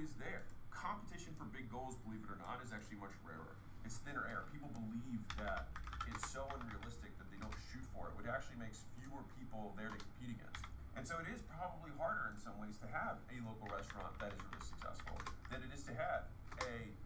always there. Competition for big goals, believe it or not, is actually much rarer. It's thinner air. People believe that it's so unrealistic that they don't shoot for it, which actually makes fewer people there to compete against. And so it is probably harder in some ways to have a local restaurant that is really successful than it is to have a,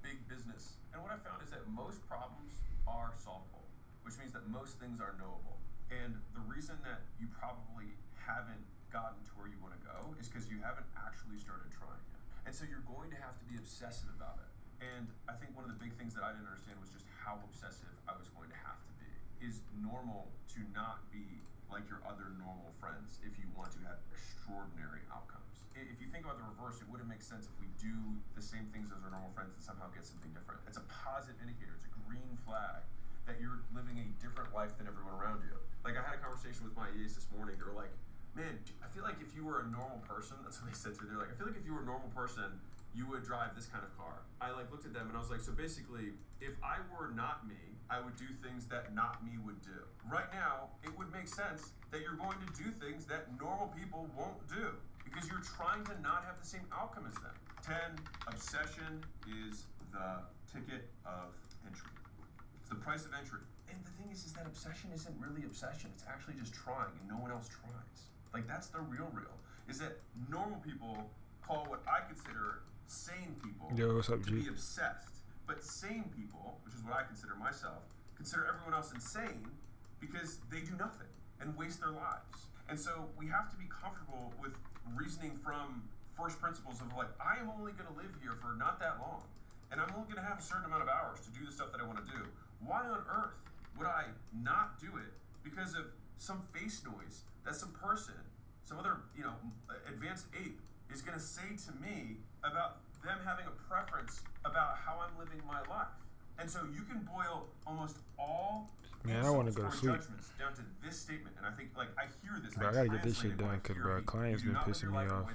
big business. And what I found is that most problems are solvable, which means that most things are knowable. And the reason that you probably haven't gotten to where you want to go is because you haven't actually started trying yet. And so you're going to have to be obsessive about it. And I think one of the big things that I didn't understand was just how obsessive I was going to have to be. Is normal to not be like your other normal friends if you want to have extraordinary outcomes. If you think about the reverse, it wouldn't make sense if we do the same things as our normal friends and somehow get something different. It's a positive indicator. It's a green flag that you're living a different life than everyone around you. Like I had a conversation with my EAs this morning. They were like, man, I feel like if you were a normal person, that's what they said to me. They're like, I feel like if you were a normal person, you would drive this kind of car. I looked at them and I was like, so basically, if I were not me, I would do things that not me would do. Right now, it would make sense that you're going to do things that normal people won't do because you're trying to not have the same outcome as them. 10, obsession is the ticket of entry. It's the price of entry. And the thing is that obsession isn't really obsession. It's actually just trying and no one else tries. Like that's the real, is that normal people call what I consider sane people to be obsessed. But sane people, which is what I consider myself, consider everyone else insane because they do nothing and waste their lives. And so we have to be comfortable with reasoning from first principles of like, I am only going to live here for not that long. And I'm only going to have a certain amount of hours to do the stuff that I want to do. Why on earth would I not do it because of some face noise that some person, some other, advanced ape is going to say to me about them having a preference about how I'm living my life? And so you can boil almost all I want to go to sleep down to this statement. And I think, I hear this. Bro, I gotta get this shit done because, bro, clients been pissing me off.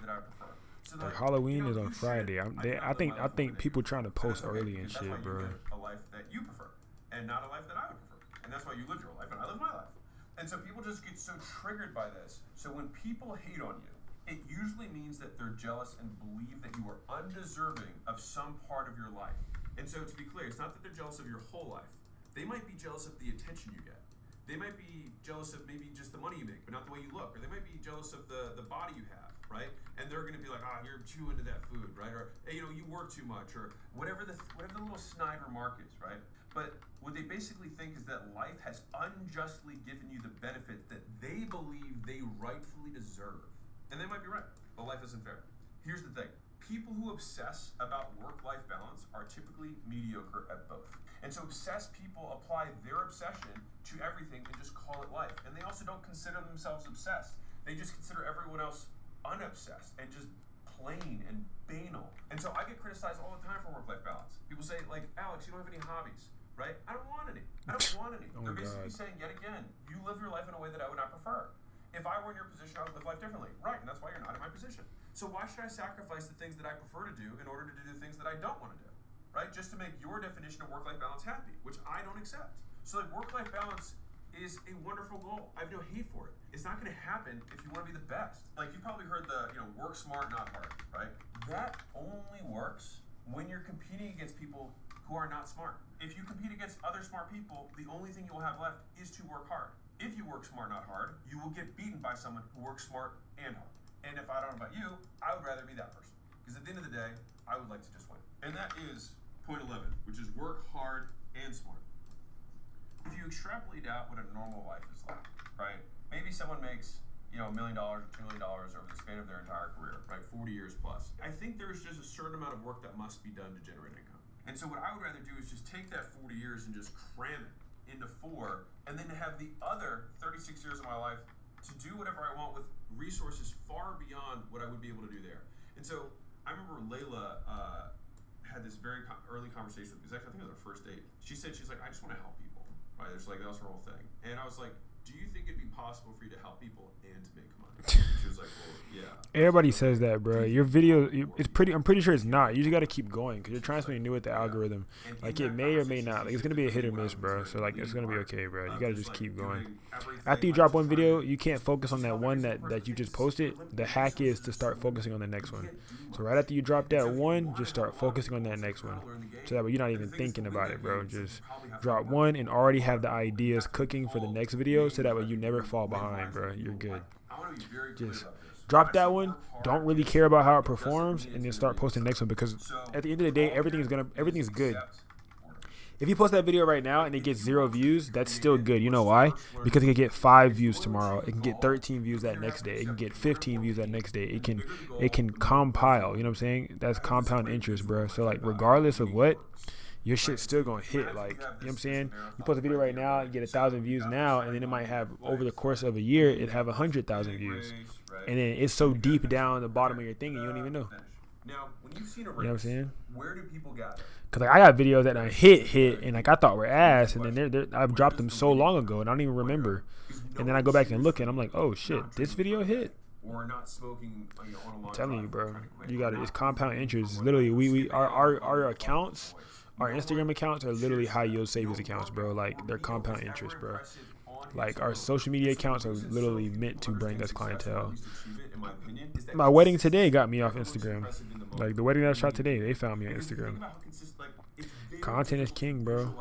So like Halloween is on Friday. I think people trying to post early and shit, bro. A life that you prefer, and not a life that I would prefer, and that's why you live your life and I live my life. And so people just get so triggered by this. So when people hate on you, it usually means that they're jealous and believe that you are undeserving of some part of your life. And so to be clear, it's not that they're jealous of your whole life. They might be jealous of the attention you get. They might be jealous of maybe just the money you make, but not the way you look. Or they might be jealous of the body you have, right? And they're gonna be like, you're too into that food, right? Or, hey, you work too much, or whatever the little snide remark is, right? But what they basically think is that life has unjustly given you the benefits that they believe they rightfully deserve. And they might be right, but life isn't fair. Here's the thing. People who obsess about work-life balance are typically mediocre at both. And so obsessed people apply their obsession to everything and just call it life. And they also don't consider themselves obsessed. They just consider everyone else unobsessed and just plain and banal. And so I get criticized all the time for work-life balance. People say, Alex, you don't have any hobbies, right? I don't want any. They're basically saying, yet again, you live your life in a way that I would not prefer. If I were in your position, I would live life differently. Right, and that's why you're not in my position. So why should I sacrifice the things that I prefer to do in order to do the things that I don't want to do? Right? Just to make your definition of work-life balance happy, which I don't accept. So work-life balance is a wonderful goal. I have no hate for it. It's not going to happen if you want to be the best. You've probably heard the, work smart, not hard, right? That only works when you're competing against people who are not smart. If you compete against other smart people, the only thing you will have left is to work hard. If you work smart, not hard, you will get beaten by someone who works smart and hard. And if I don't know about you, I would rather be that person. Because at the end of the day, I would like to just win. And that is point 11, which is work hard and smart. If you extrapolate out what a normal life is like, right? Maybe someone makes, $1 million or $2 million over the span of their entire career, right? 40 years plus. I think there's just a certain amount of work that must be done to generate income. And so what I would rather do is just take that 40 years and just cram it into 4, and then to have the other 36 years of my life to do whatever I want with resources far beyond what I would be able to do there. And so I remember Layla had this very early conversation with me. Actually, I think it was our first date. She's like, I just want to help people, right? That was her whole thing. And I was like, do you think it'd be possible for you to help people and to make money? She was Everybody says that, bro. Your video, it's pretty. I'm pretty sure it's not. You just gotta keep going because you're trying something new with the algorithm. Like it may or may not. Like it's gonna be a hit or miss, bro. So like it's gonna be okay, bro. You gotta just keep going. After you drop one video, you can't focus on that one that you just posted. The hack is to start focusing on the next one. So right after you drop that one, just start focusing on that next one. So that way you're not even thinking about it, bro. Just drop one and already have the ideas cooking for the next video. So that way you never fall behind, bro. You're good. Just drop that one. Don't really care about how it performs, and then start posting the next one because at the end of the day, everything's good. If you post that video right now and it gets 0 views, that's still good. You know why? Because it can get 5 views tomorrow. It can get 13 views that next day. It can get 15 views that next day. It can compile. You know what I'm saying? That's compound interest, bro. So like regardless of what, your shit's still gonna hit. Like, you know what I'm saying? You post a video right now and get 1,000 views now, and then it might have over the course of a year, it have 100,000 views. And then it's so deep down the bottom of your thing and you don't even know. Now, when you've seen a race, you know what I'm saying? Where do people gather? Cause like I got videos that I hit and like I thought were ass, and then I've dropped them so long ago and I don't even remember. And then I go back and look and I'm like, oh shit, this video hit. Or not smoking. I'm telling you, bro, you got it. It's compound interest. It's literally our accounts, our Instagram accounts are literally high yield savings accounts, bro. Like they're compound interest, bro. Like our social media accounts are literally meant to bring us clientele. My wedding today got me off Instagram. Like the wedding that I shot today, they found me on Instagram. Content is king, bro.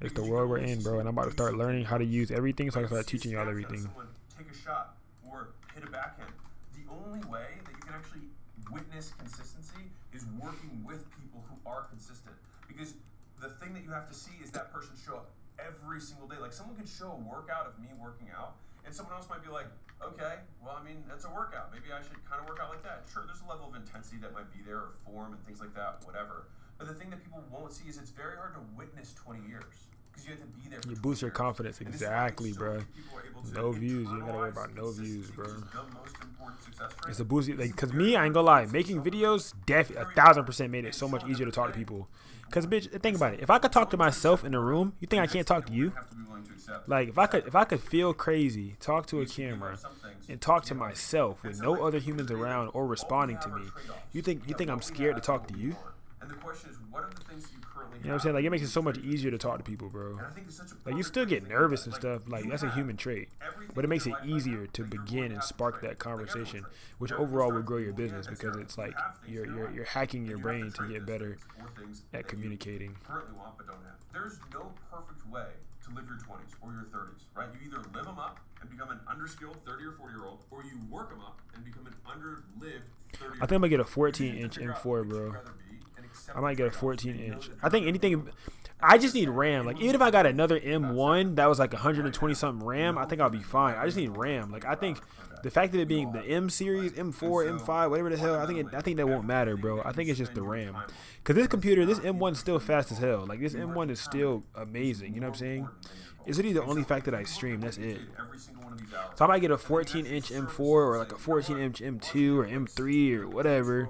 It's the world we're in, bro. And I'm about to start learning how to use everything, so I can start teaching y'all everything. Take a shot or hit a backhand. The only way that you can actually witness consistency is working with people who are consistent. Because the thing that you have to see is that person show up every single day. Like someone could show a workout of me working out, and someone else might be like, okay, well, I mean, that's a workout. Maybe I should kind of work out like that. Sure, there's a level of intensity that might be there, or form and things like that, whatever. But the thing that people won't see is it's very hard to witness 20 years because you have to be there. You boost your confidence, exactly, bro. No views, you ain't gotta worry about no views, bro. It's a boost, like, cause me, I ain't gonna lie, making videos, 1,000% made it so much easier to talk to people. Cause bitch, think about it. If I could talk to myself in a room, you think I can't talk to you? Like if I could feel crazy, talk to a camera, and talk to myself with no other humans around or responding to me, you think I'm scared to talk to you? And the question is, what are the things you currently have? You know what I'm saying? Like it makes it so much easier to talk to people, bro. Like you still get nervous and stuff. Like that's a human trait, but it makes it easier to begin and spark that conversation, which overall will grow your business because it's like you're hacking your brain to get better at communicating. Currently want but don't have. There's no perfect way to live your 20s or your 30s, right? You either live them up and become an underskilled 30 or 40-year-old, or you work them up and become an underlived 30. I think I'm gonna get a 14-inch M4, bro. I might get a 14-inch. I think anything. I just need RAM. Like even if I got another M1 that was like 120 something RAM, I think I'll be fine. I just need RAM. Like I think the fact of it being the M series, M4, M5, whatever the hell, I think that won't matter, bro. I think it's just the RAM. Cause this computer, this M1 is still fast as hell. Like this M1 is still amazing. You know what I'm saying? It's really the only fact that I stream. That's it. So I might get a 14-inch M4 or like a 14-inch M2 or M3 or whatever.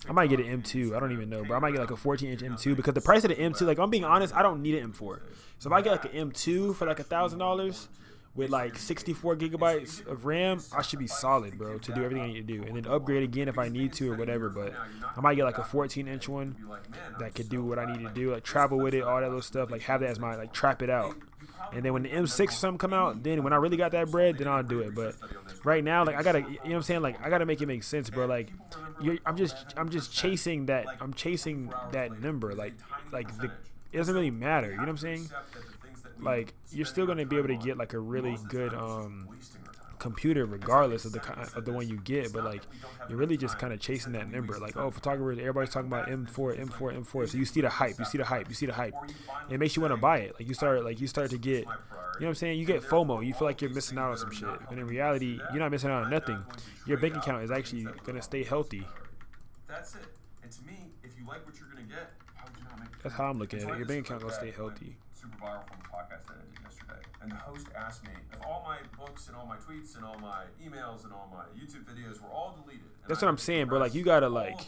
I might get an M2. I don't even know, but I might get like a 14-inch M2 because the price of the M2, like I'm being honest, I don't need an M4. So if I get like an M2 for like $1,000 with like 64 gigabytes of RAM, I should be solid, bro, to do everything I need to do. And then upgrade again if I need to or whatever. But I might get like a 14-inch one that could do what I need to do, like travel with it, all that little stuff, like have that as my, like trap it out. And then when the M6 or something come out, then when I really got that bread, then I'll do it. But right now, like I gotta, you know what I'm saying? Like I gotta make it make sense, bro. Like I'm just chasing that. I'm chasing that number. Like it doesn't really matter. You know what I'm saying? Like you're still gonna be able to get like a really good computer regardless of the one you get, but like you're really just kind of chasing that number. Like, oh, photographers, everybody's talking about M4. So you see the hype, and it makes you want to buy it. Like you start to get, you know what I'm saying? You get FOMO. You feel like you're missing out on some shit, and in reality, you're not missing out on nothing. Your bank account is actually gonna stay healthy. That's it. And to me, if you like what you're gonna get, how would you not make it? That's how I'm looking at it. Your bank account gonna stay healthy. Super viral from a podcast that I did yesterday, and the host asked me if all my books and all my tweets and all my emails and all my YouTube videos were all deleted. That's what I'm saying, bro. Like you gotta like,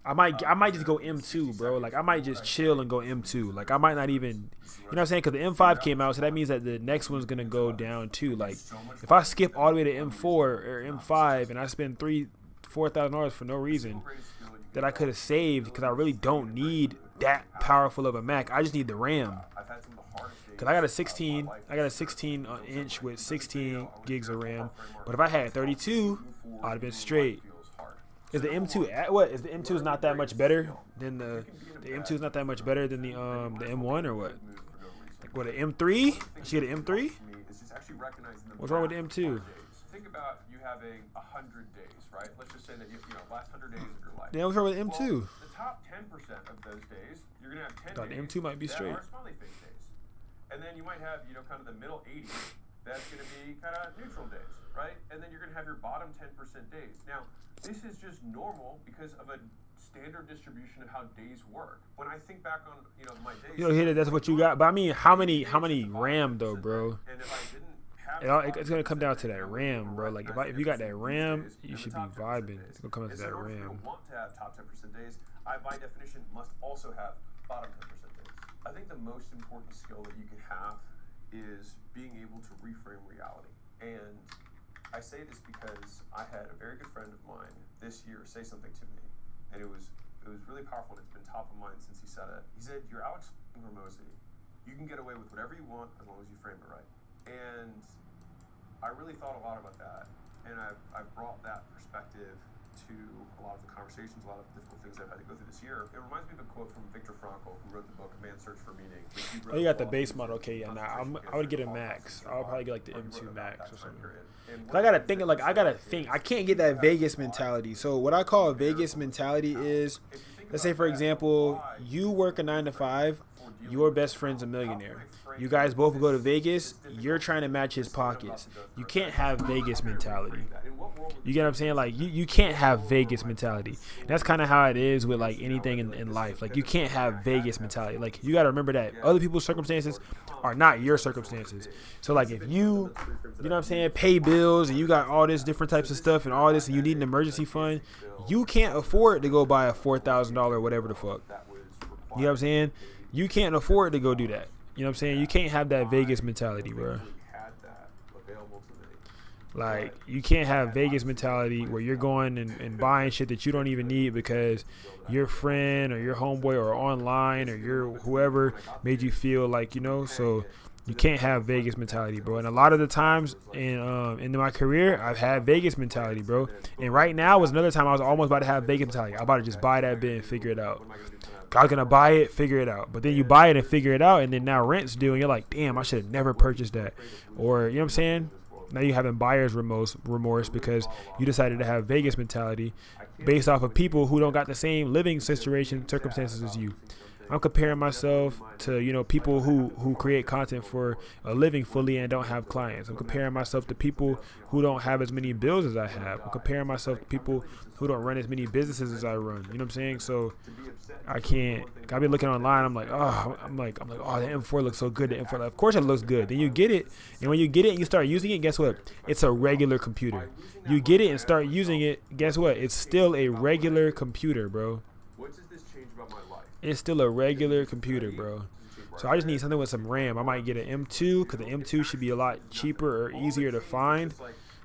I might just go M2, bro. Like I might just chill and go M2. Like I might not even, you know what I'm saying? Because the M5 came out, so that means that the next one's gonna go down too. Like if I skip all the way to M4 or M5 and I spend $4,000 for no reason that I could have saved because I really don't need that powerful of a Mac. I just need the RAM. Cause I got a 16 inch with 16 gigs of RAM. But if I had 32, I'd have been straight. Is the M2 at what? Is the M2 is not that much better than the M2 is not that much better than the M1 or what? Like what, an M3? She get an M3? What's wrong with the M2? Think about you having 100 days, right? Let's just say that you know last 100 days of your life. Yeah, what's wrong with the M2? Well, the top 10% of those days, you're gonna have 10 Thought days the M2 might be that straight. are smiley face days, and then you might have kind of the middle 80s. That's gonna be kind of neutral days, right? And then you're gonna have your bottom 10% days. Now, this is just normal because of a standard distribution of how days work. When I think back on my days, You know, here that's what you got. But I mean, how many RAM though, bro? And if I didn't have It's gonna come down to that RAM, bro. Like if you got that RAM, you should be vibing. It's gonna come down to that RAM. If you want to have top 10% days, I by definition must also have bottom 10% days. I think the most important skill that you can have is being able to reframe reality. And I say this because I had a very good friend of mine this year say something to me, and it was really powerful, and it's been top of mind since he said it. He said, "You're Alex Hormozy. You can get away with whatever you want as long as you frame it right." And I really thought a lot about that, and I've brought that perspective to a lot of the conversations, a lot of the difficult things I've had to go through this year. It reminds me of a quote from Viktor Frankl, who wrote the book Man's Search for Meaning. Oh, you got the base model. Okay, yeah. Nah, I would get a Max. I would probably get like the M2 Max or something. Cause I gotta think. I can't get that Vegas mentality. So what I call a Vegas mentality is, let's say for example, you work a 9 to 5. Your best friend's a millionaire. You guys both go to Vegas. You're trying to match his pockets. You can't have Vegas mentality. You get what I'm saying? Like you can't have Vegas mentality. That's kind of how it is with like anything in life. Like you can't have Vegas mentality. Like you got to remember that other people's circumstances are not your circumstances. So like if you know what I'm saying, pay bills and you got all this different types of stuff and all this and you need an emergency fund, you can't afford to go buy a $4,000 whatever the fuck. You know what I'm saying? You can't afford to go do that. You know what I'm saying? You can't have that Vegas mentality, bro. Like, you can't have Vegas mentality where you're going and buying shit that you don't even need because your friend or your homeboy or online or your whoever made you feel like, so you can't have Vegas mentality, bro. And a lot of the times in my career, I've had Vegas mentality, bro. And right now was another time I was almost about to have Vegas mentality. I'm about to just buy that bit and figure it out. I was going to buy it, figure it out. But then you buy it and figure it out, and then now rent's due, and you're like, damn, I should have never purchased that. Or, you know what I'm saying? Now you're having buyer's remorse because you decided to have Vegas mentality based off of people who don't got the same living circumstances as you. I'm comparing myself to, people who create content for a living fully and don't have clients. I'm comparing myself to people who don't have as many bills as I have. I'm comparing myself to people who don't run as many businesses as I run. You know what I'm saying? So I can't. I've been looking online. I'm like, oh, the M4 looks so good. The M4, of course it looks good. Then you get it, and when you get it and you start using it, guess what? It's a regular computer. You get it and start using it. Guess what? It's still a regular computer, bro. It's still a regular computer, bro. So I just need something with some RAM. I might get an M2 because the M2 should be a lot cheaper or easier to find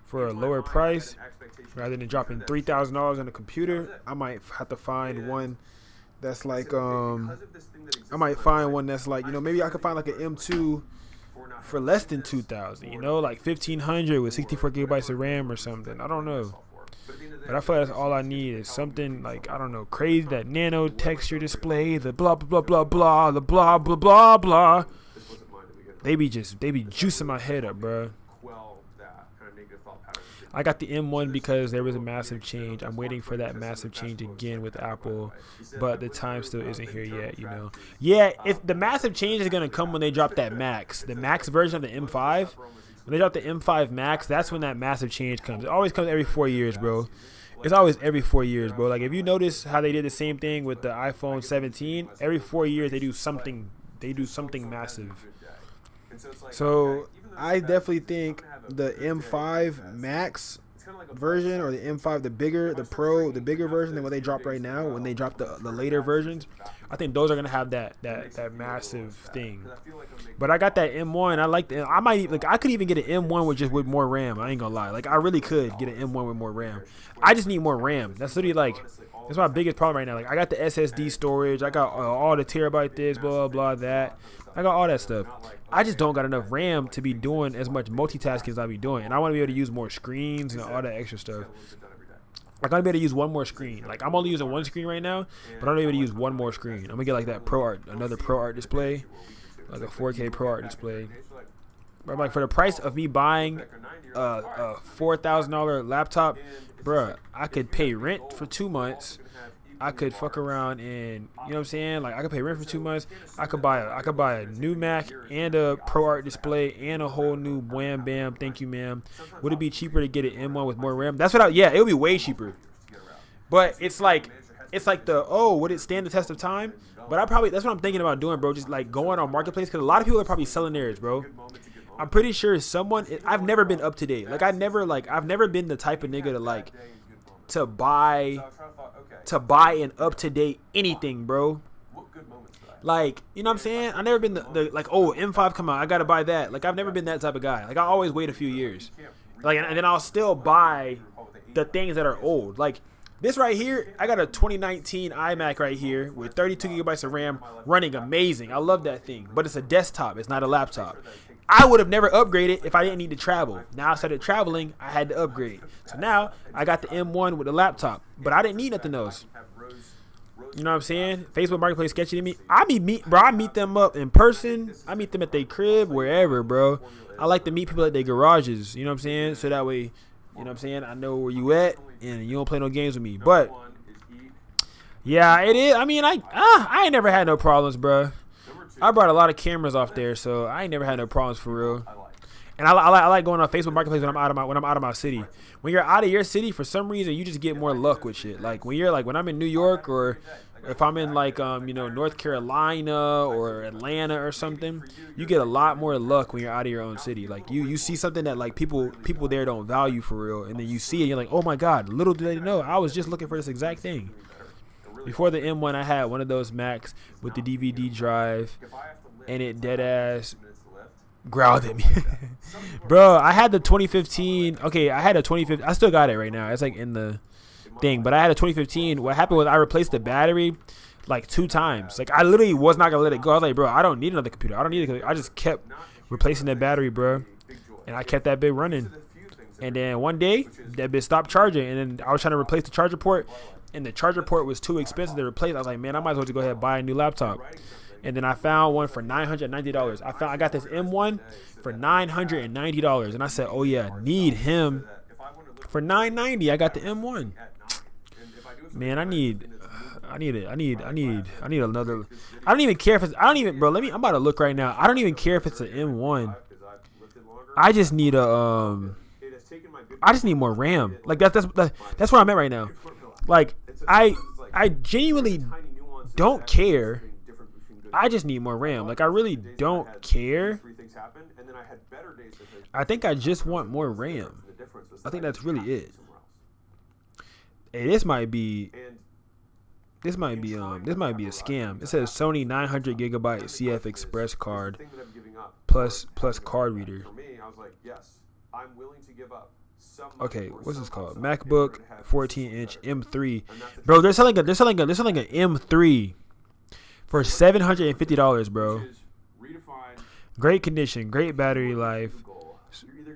for a lower price. Rather than dropping $3,000 on a computer, I might have to find one that's like, I might find one that's like, maybe I could find like an M2 for less than $2,000, like 1,500 with 64 gigabytes of RAM or something. I don't know. But I feel like that's all I need is something like, I don't know, crazy, that nano texture display, the blah, blah, blah, blah, blah, the blah, blah, blah, blah. They be juicing my head up, bro. I got the M1 because there was a massive change. I'm waiting for that massive change again with Apple, but the time still isn't here yet, Yeah, if the massive change is going to come when they drop that Max. The Max version of the M5. When they drop the M5 Max, that's when that massive change comes. It always comes every 4 years, bro. It's always every 4 years, bro. Like, if you notice how they did the same thing with the iPhone 17, every 4 years they do something massive. So I definitely think the M5 Max version or the M5, the bigger, the Pro, the bigger version than what they drop right now. When they drop the later versions, I think those are gonna have that massive thing. But I got that M1. I like the. I might like. I could even get an M1 with more RAM. I ain't gonna lie. Like I really could get an M1 with more RAM. I just need more RAM. That's literally like. That's my biggest problem right now. Like I got the SSD storage. I got all the terabyte this, blah blah that. I got all that stuff. I just don't got enough RAM to be doing as much multitasking as I be doing, and I want to be able to use more screens and all that extra stuff. Like I'm gonna be able to use one more screen. Like I'm only using one screen right now, but I'm able to use one more screen. I'm gonna get like that another Pro Art display, like a 4K Pro Art display. But I'm like, for the price of me buying a $4,000 laptop, bruh, I could pay rent for 2 months. I could fuck around and, you know what I'm saying? Like I could pay rent for 2 months. I could buy a new Mac and a Pro Art display and a whole new wham bam. Thank you, ma'am. Would it be cheaper to get an M1 with more RAM? That's what yeah, it would be way cheaper. But it's like would it stand the test of time? But that's what I'm thinking about doing, bro. Just like going on Marketplace, because a lot of people are probably selling theirs, bro. I'm pretty sure I've never been up to date. Like I've never been the type of nigga to buy an up to date anything, bro. Like, you know what I'm saying? I've never been the like, oh, M5 come out, I gotta buy that. Like I've never been that type of guy. Like I always wait a few years. Like and then I'll still buy the things that are old. Like this right here, I got a 2019 iMac right here with 32 gigabytes of RAM running amazing. I love that thing. But it's a desktop, it's not a laptop. I would have never upgraded if I didn't need to travel. Now I started traveling, I had to upgrade. So now I got the M1 with a laptop, but I didn't need nothing else. You know what I'm saying? Facebook Marketplace sketchy to me. I meet them up in person. I meet them at their crib, wherever, bro. I like to meet people at their garages. You know what I'm saying? So that way, you know what I'm saying, I know where you at and you don't play no games with me. But yeah, it is. I mean, I ain't never had no problems, bro. I brought a lot of cameras off there, so I ain't never had no problems for real. And I like going on Facebook Marketplace when I'm out of my city. When you're out of your city, for some reason, you just get more luck with shit. Like when I'm in New York, or if I'm in like North Carolina or Atlanta or something, you get a lot more luck when you're out of your own city. Like you see something that like people there don't value for real, and then you see it, and you're like, oh my god, little do they know, I was just looking for this exact thing. Before the M1, I had one of those Macs with the DVD drive, and it dead ass growled at me. Bro, I had the 2015. Okay, I had a 2015. I still got it right now. It's like in the thing. But I had a 2015. What happened was I replaced the battery like 2 times. Like I literally was not gonna let it go. I was like, bro, I don't need another computer. I don't need it. I just kept replacing that battery, bro, and I kept that bit running. And then one day that bit stopped charging, and then I was trying to replace the charger port, and the charger port was too expensive to replace. I was like, man, I might as well just go ahead and buy a new laptop. And then I found one for $990. I got this M1 for $990, and I said, oh yeah, need him for $990. I got the M1. Man, I need another. I don't even care if it's. I don't even, bro. I'm about to look right now. I don't even care if it's an M1. I just need I just need more RAM. Like that's where I'm at right now. Like I genuinely don't care. I just need more RAM. Like I really don't care. I think I just want more RAM. I think that's really it. Hey, this might be a scam. It says Sony 900 gigabyte CF Express card plus card reader. Okay, what's this called? MacBook 14-inch M3. Bro, they're selling an M3 for $750, bro. Great condition, great battery life.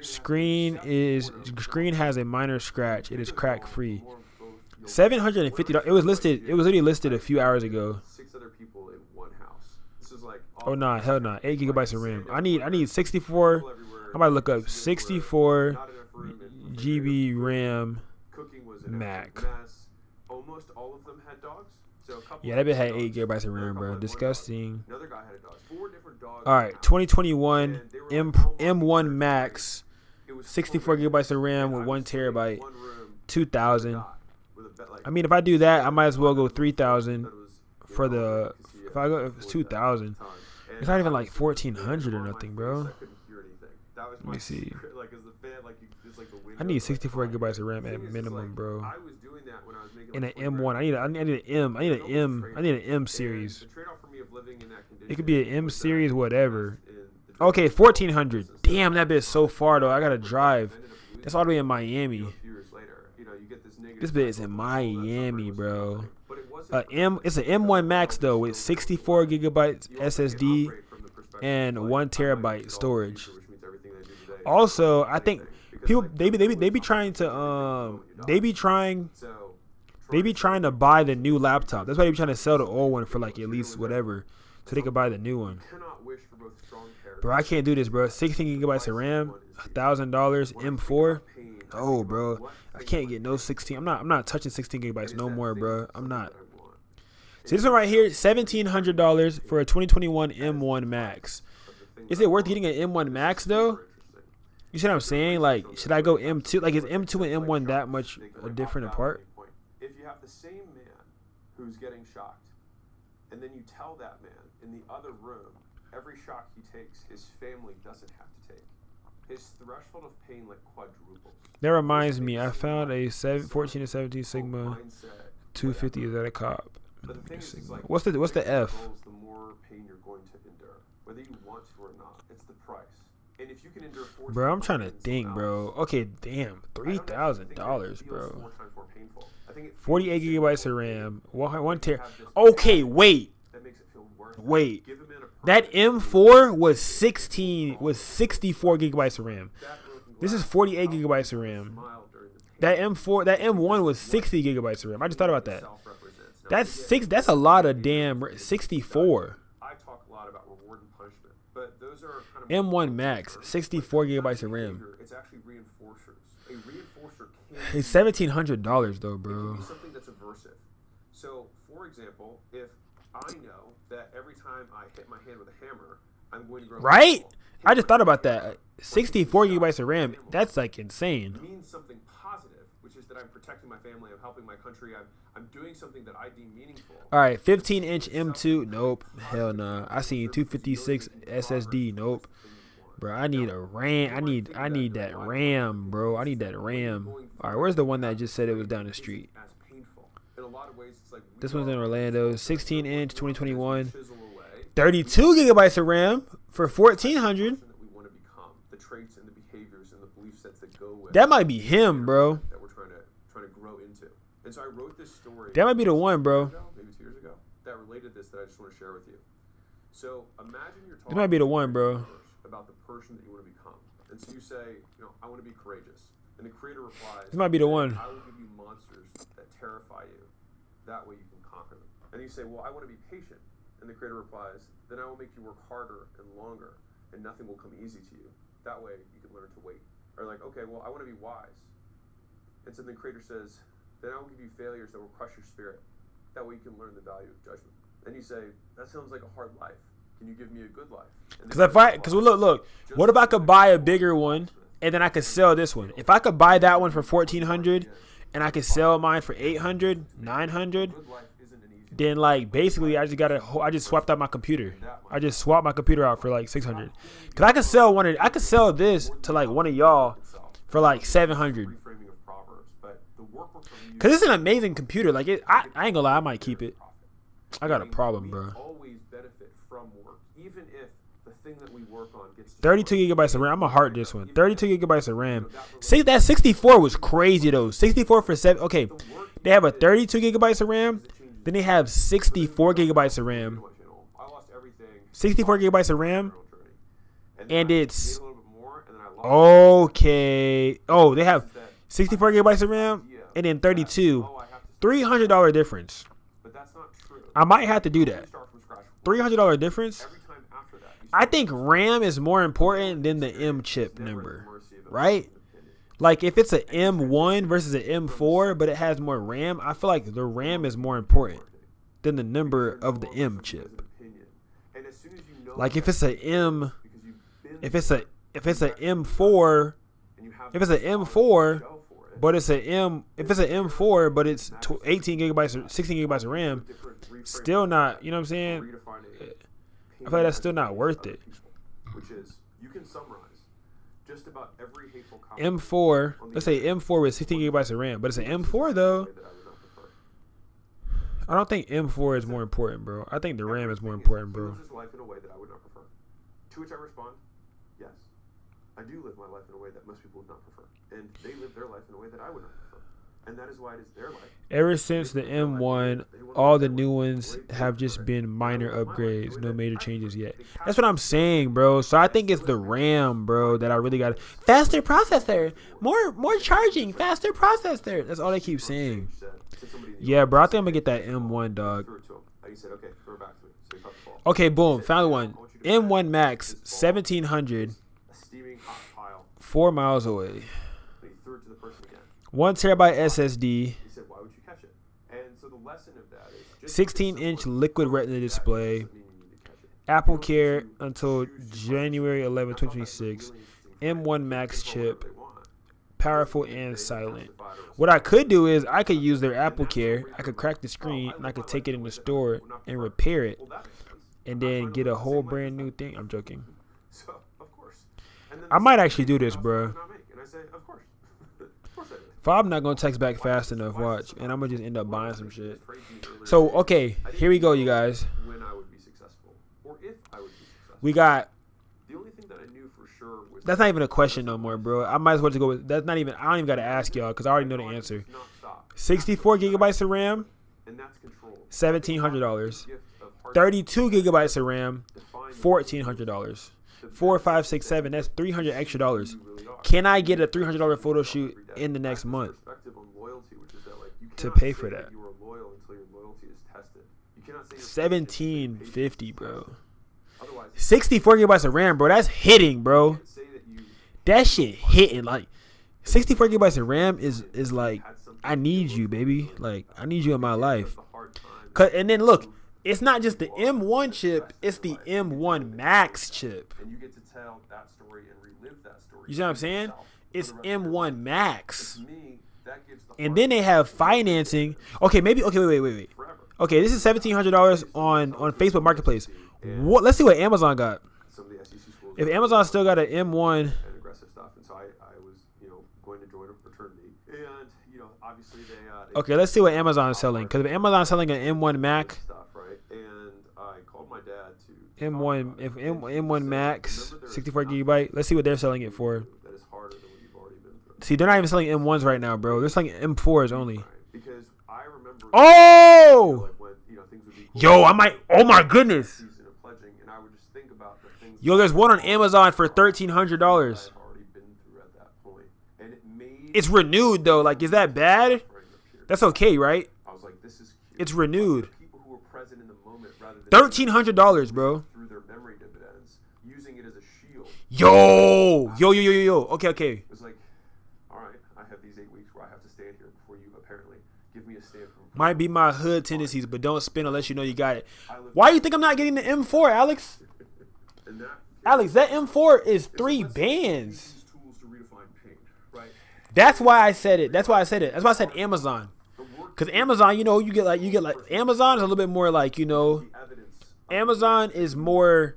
Screen has a minor scratch. It is crack free. $750. It was already listed a few hours ago. Oh nah, hell nah. 8 gigabytes of RAM. I need 64. I'm about to look up 64 GB RAM Mac. Yeah, that bit had 8 gigabytes of RAM, bro. Disgusting. Alright, 2021 M1 Max, 64 gigabytes of RAM with 1 terabyte, 2,000. I mean, if I do that, I might as well go 3,000 for the. If it's 2,000, it's not even like 1,400 or nothing, bro. That was Let me see. Like, as the fan, like, it's like the window. I need 64 gigabytes of RAM at minimum, bro. I was doing that when I was making In an M1, I need an M series. It could be an M series, whatever. Okay, 1400. Damn, that bit's so far though. I gotta drive. That's all the way in Miami. This bit is in Miami, bro. It's an M1 Max though with 64 gigabytes SSD and 1 terabyte storage. Also, I think people they be trying to buy the new laptop. That's why they be trying to sell the old one for like at least whatever, so they can buy the new one. Bro, I can't do this, bro. 16 gigabytes of RAM, $1,000 M4. Oh, bro, I can't get no 16. I'm not touching 16 gigabytes no more, bro. I'm not. So this one right here, $1,700 for a 2021 M1 Max. Is it worth getting an M1 Max though? You see what I'm saying? Like, should I go M2? Like, is M2 and M1 that much different apart? If you have the same man who's getting shocked, and then you tell that man in the other room, every shock he takes, his family doesn't have to take. His threshold of pain like quadruples. That reminds me, I found a 14 to 17 Sigma 250 is at a cop. What's the F? The more pain you're going to endure, whether you want to or not. It's the price. And if you can endure, bro, I'm trying to think, bro. Okay, damn, $3,000, bro. 48 gigabytes of RAM, 1 terabyte. Okay, wait. That M4 was 64 gigabytes of RAM. This is 48 gigabytes of RAM. That M1 was 60 gigabytes of RAM. I just thought about that. That's a lot of damn 64. I talk a lot about reward and punishment, but those are kind of M1 Max, 64 gigabytes of RAM. It's actually reinforcers. A reinforcer It's $1,700 though, bro. It can be something that's aversive. So, for example, if I know that every time I hit my hand with a hammer, I'm going to grow. Right? I just thought about that. 64 gigabytes of RAM. That's like insane. It means something positive, which is that I'm protecting my family, I'm helping my country, I'm doing something that I deem meaningful. All right, 15-inch M2. Nope. Hell nah. I seen 256 SSD. Nope. Bro, I need a RAM. I need that RAM, bro. I need that RAM. All right, where's the one that just said it was down the street? This one's in Orlando. 16-inch 2021. 32 gigabytes of RAM for $1,400. That might be him, bro. That we're trying to grow into. And so I wrote this story. That might be the one, bro. Maybe 2 years ago. That related this that I just want to share with you. So imagine you're talking. This might be the one, bro. About the person that you want to become. And so you say, I want to be courageous. And the creator replies, this might be the one. I will give you monsters that terrify you. That way you can conquer them. And you say, well, I want to be patient. And the creator replies, then I will make you work harder and longer, and nothing will come easy to you. That way you can learn to wait. Or like, okay, well, I want to be wise. And so the creator says, then I will give you failures that will crush your spirit. That way you can learn the value of judgment. And you say, that sounds like a hard life. Can you give me a good life? Because look, what if I could buy a bigger one and then I could sell this one? If I could buy that one for $1,400 and I could sell mine for $800, $900, then like basically I just swapped out my computer. I just swapped my computer out for like $600. Cause I could sell this to like one of y'all for like $700. Cause it's an amazing computer. Like I ain't gonna lie, I might keep it. I got a problem, bro. 32 gigabytes of RAM. I'm gonna heart this one. 32 gigabytes of RAM. See, that 64 was crazy though. 64 for 7. Okay, they have a 32 gigabytes of RAM. Then they have 64 gigabytes of RAM. 64 gigabytes of RAM. And it's okay. Oh, they have 64 gigabytes of RAM and then 32. $300 difference. I might have to do that. $300 difference. I think RAM is more important than the M chip number, right? Like if it's an M1 versus an M4, but it has more RAM, I feel like the RAM is more important than the number of the M chip. Like if it's an M, if it's an M4, but it's an M, if it's an M4, but it's 18 gigabytes or 16 gigabytes of RAM, still not, you know what I'm saying? I feel like that's still not worth it. Which is, you can summarize just about every hateful comment. M4. Let's say M4 with 16 gigabytes of RAM, but it's an M4 though. I don't think M4 is more important, bro. I think the RAM is more important, bro. Lives his life in a way that I would not prefer. To which I respond, yes, I do live my life in a way that most people would not prefer, and they live their life in a way that I would not prefer, and that is why it is their life. Ever since the M1, all the new ones have just been minor upgrades, no major changes yet. That's what I'm saying, bro. So I think it's the RAM, bro, that I really got. Faster processor, more charging, faster processor. That's all they keep saying. Yeah, bro, I think I'm gonna get that M1, dog. Okay, boom, found one. M1 Max, 1700, 4 miles away. 1 terabyte SSD. 16-inch liquid retina display. Apple Care until January 11, 2026. M1 Max chip. Powerful and silent. What I could do is I could use their Apple Care. I could crack the screen and I could take it in the store and repair it, and then get a whole brand new thing. I'm joking. I might actually do this, bro. If I'm not gonna text back fast enough, watch, and I'm gonna just end up buying some shit. So okay, here we go, you guys. We got. That's not even a question no more, bro. I might as well just go with. That's not even. I don't even gotta ask y'all because I already know the answer. 64 gigabytes of RAM, $1,700. 32 gigabytes of RAM, $1,400. 4, 5, 6, 7. That's $300 extra dollars. Can I get a $300 photo shoot in the next month to pay for that? 1750, bro. 64 gigabytes of RAM, bro. That's hitting, bro. That shit hitting. Like 64 gigabytes of RAM is like, I need you, baby. Like I need you in my life. And then look, it's not just the M1 chip, it's the M1 Max chip. You see what I'm saying? It's M1 Max. And then they have financing. Okay, maybe. Okay, wait. Okay, this is $1,700 on Facebook Marketplace. What? Let's see what Amazon got. If Amazon still got an M1. Okay, let's see what Amazon is selling. Because if Amazon is selling an M1 Mac. M1 Max 64 gigabyte. Let's see what they're selling it for. See, they're not even selling M1s right now, bro. They're selling M4s only. Oh! Yo, I might. Oh my goodness. Yo, there's one on Amazon for $1,300. It's renewed though. Like, is that bad? That's okay, right? It's renewed. $1,300, bro. Yo. Okay. It was like, all right, I have these 8 weeks where I have to stand here before you apparently give me a stamp. Might be my hood tendencies, but don't spin unless you know you got it. Why do you think I'm not getting the M4, Alex? Alex, that M4 is 3 bands. That's why I said it. That's why I said Amazon. Because Amazon, you know, you get like Amazon is a little bit more like, you know, Amazon is more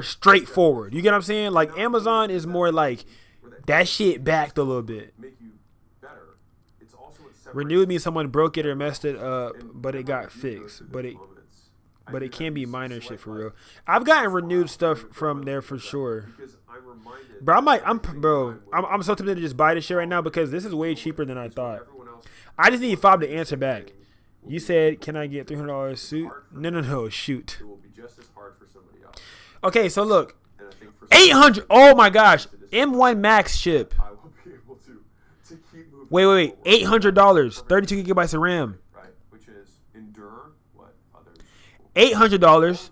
straightforward. You get what I'm saying? Like Amazon is more like that shit backed a little bit. Renewed means someone broke it or messed it up, but it got fixed. But it can be minor shit for real. I've gotten renewed stuff from there for sure. Bro, I'm so tempted to just buy this shit right now because this is way cheaper than I thought. I just need Fob to answer back. You said, can I get $300 suit? No, shoot. Okay, so look. 800. Oh my gosh. M1 Max chip. Wait. $800. 32 gigabytes of RAM. $800.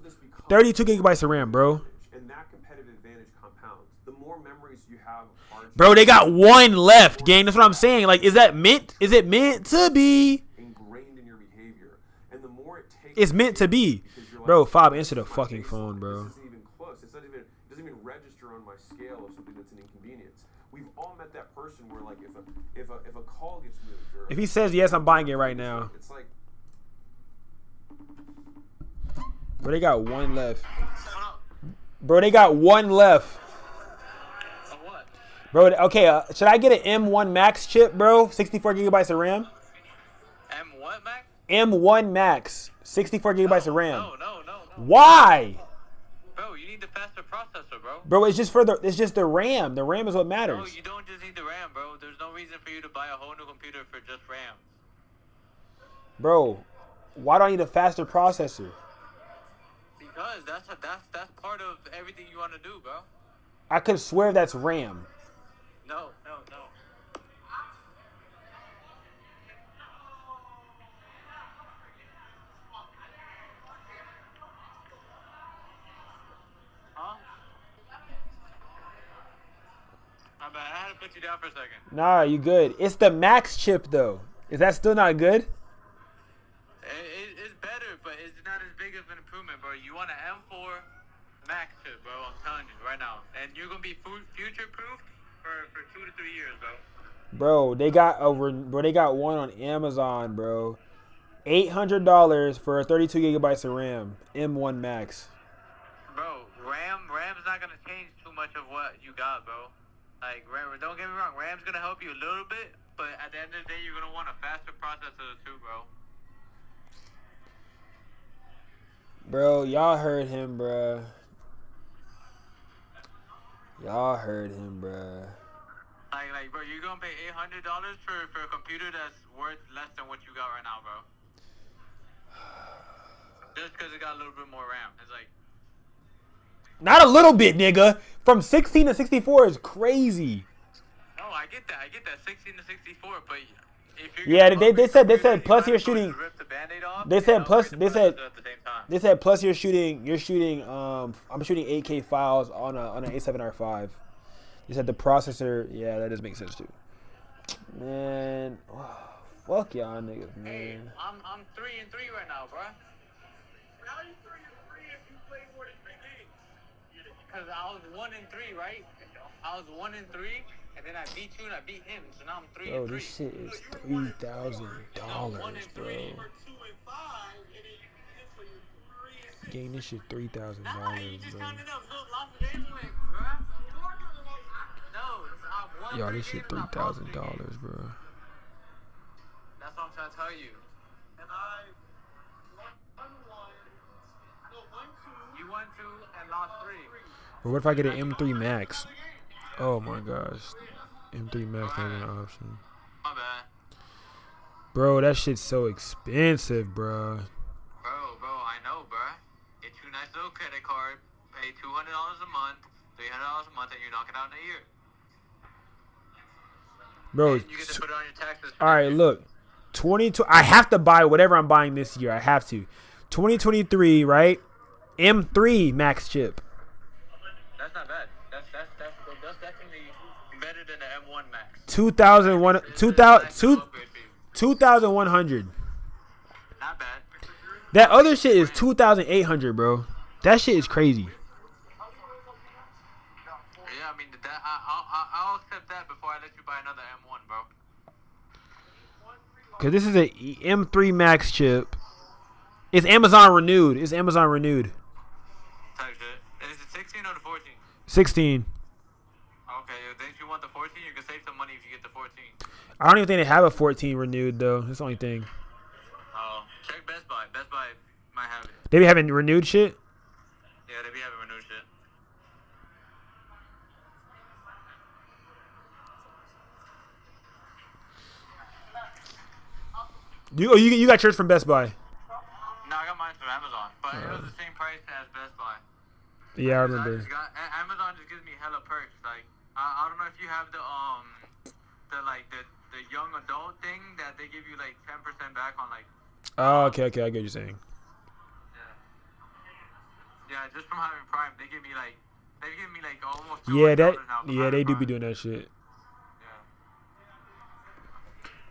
32 gigabytes of RAM, bro. Bro, they got one left, gang. That's what I'm saying. Like, is it meant to be? It's meant to be. Bro, Fob, answer the fucking phone, bro. It doesn't even register on my scale of something that's an inconvenience. We've all met that person where, like, if a call gets moved, or if he says yes, I'm buying it right now. It's like, bro, they got one left. Bro, they got one left. Bro, okay, should I get an M1 Max chip, bro? 64 gigabytes of RAM? M what, Max? M1 Max. 64 gigabytes of RAM. No. Why? Bro, you need the faster processor, bro. Bro, it's just the RAM. The RAM is what matters. Bro, you don't just need the RAM, bro. There's no reason for you to buy a whole new computer for just RAM. Bro, why do I need a faster processor? Because that's part of everything you want to do, bro. I could swear that's RAM. No. Huh? My bad. I had to put you down for a second. Nah, you good. It's the Max chip, though. Is that still not good? It's better, but it's not as big of an improvement, bro. You want an M4 Max chip, bro. I'm telling you right now. And you're going to be future-proof for 2 to 3 years, bro. Bro, they got one on Amazon, bro. $800 for 32 gigabytes of RAM. M1 Max. Bro, RAM's not going to change too much of what you got, bro. Like, don't get me wrong. RAM's going to help you a little bit, but at the end of the day, you're going to want a faster processor too, bro. Bro, y'all heard him, bro. Y'all heard him, bro. Like, bro, you're going to pay $800 for a computer that's worth less than what you got right now, bro. Just because it got a little bit more RAM. It's like... Not a little bit, nigga. From 16 to 64 is crazy. No, I get that. 16 to 64, but if you're they said plus you're shooting. They said plus you're shooting I'm shooting 8K files on an A7R5. They said the processor, yeah, that does make sense too. Man, fuck y'all niggas, man. Hey, I'm 3-3 right now, bro. How are you 3-3 if you play more than 3 games? Because I was 1-3, right? I was 1-3, and then I beat you and I beat him, so now I'm 3-3. Bro, this shit is $3,000, bro. Gang, this shit $3,000, bro. Y'all, this shit $3,000, bro. That's what I'm trying to tell you. And I You won 2 and lost 3. But what if I get an M3 Max? Oh my gosh. M3 Max not even an option. My bad. Bro, that shit's so expensive, bro. Bro, I know, bro. Get you a nice little credit card, pay $200 a month, $300 a month, and you're knocking out in a year. Bro, and you get to put it on your taxes. All right, look. I have to buy whatever I'm buying this year. I have to. 2023, right? M3 Max chip. That's not bad. That's definitely better than the M1 Max. 2,100. Not bad. That other shit is 2,800, bro. That shit is crazy. Yeah, I mean, I'll accept that before I let you buy another M1, bro. Cause this is a M3 Max chip. It's Amazon renewed. Type shit. Is it 16 or the 14? 16. Okay, then if you want the 14, you can save some money if you get the 14. I don't even think they have a 14 renewed though. That's the only thing. Oh, check Best Buy. Best Buy might have it. They be having renewed shit. Yeah, they be having renewed shit. You got yours from Best Buy. No, I got mine from Amazon, but it was the same price as Best Buy. Yeah, I remember. Amazon just gives me hella perks. Like, I don't know if you have the young adult thing that they give you like 10% back on like. Oh, okay, I get what you're saying. Yeah, just from having Prime, they give me like almost. They do be doing that shit.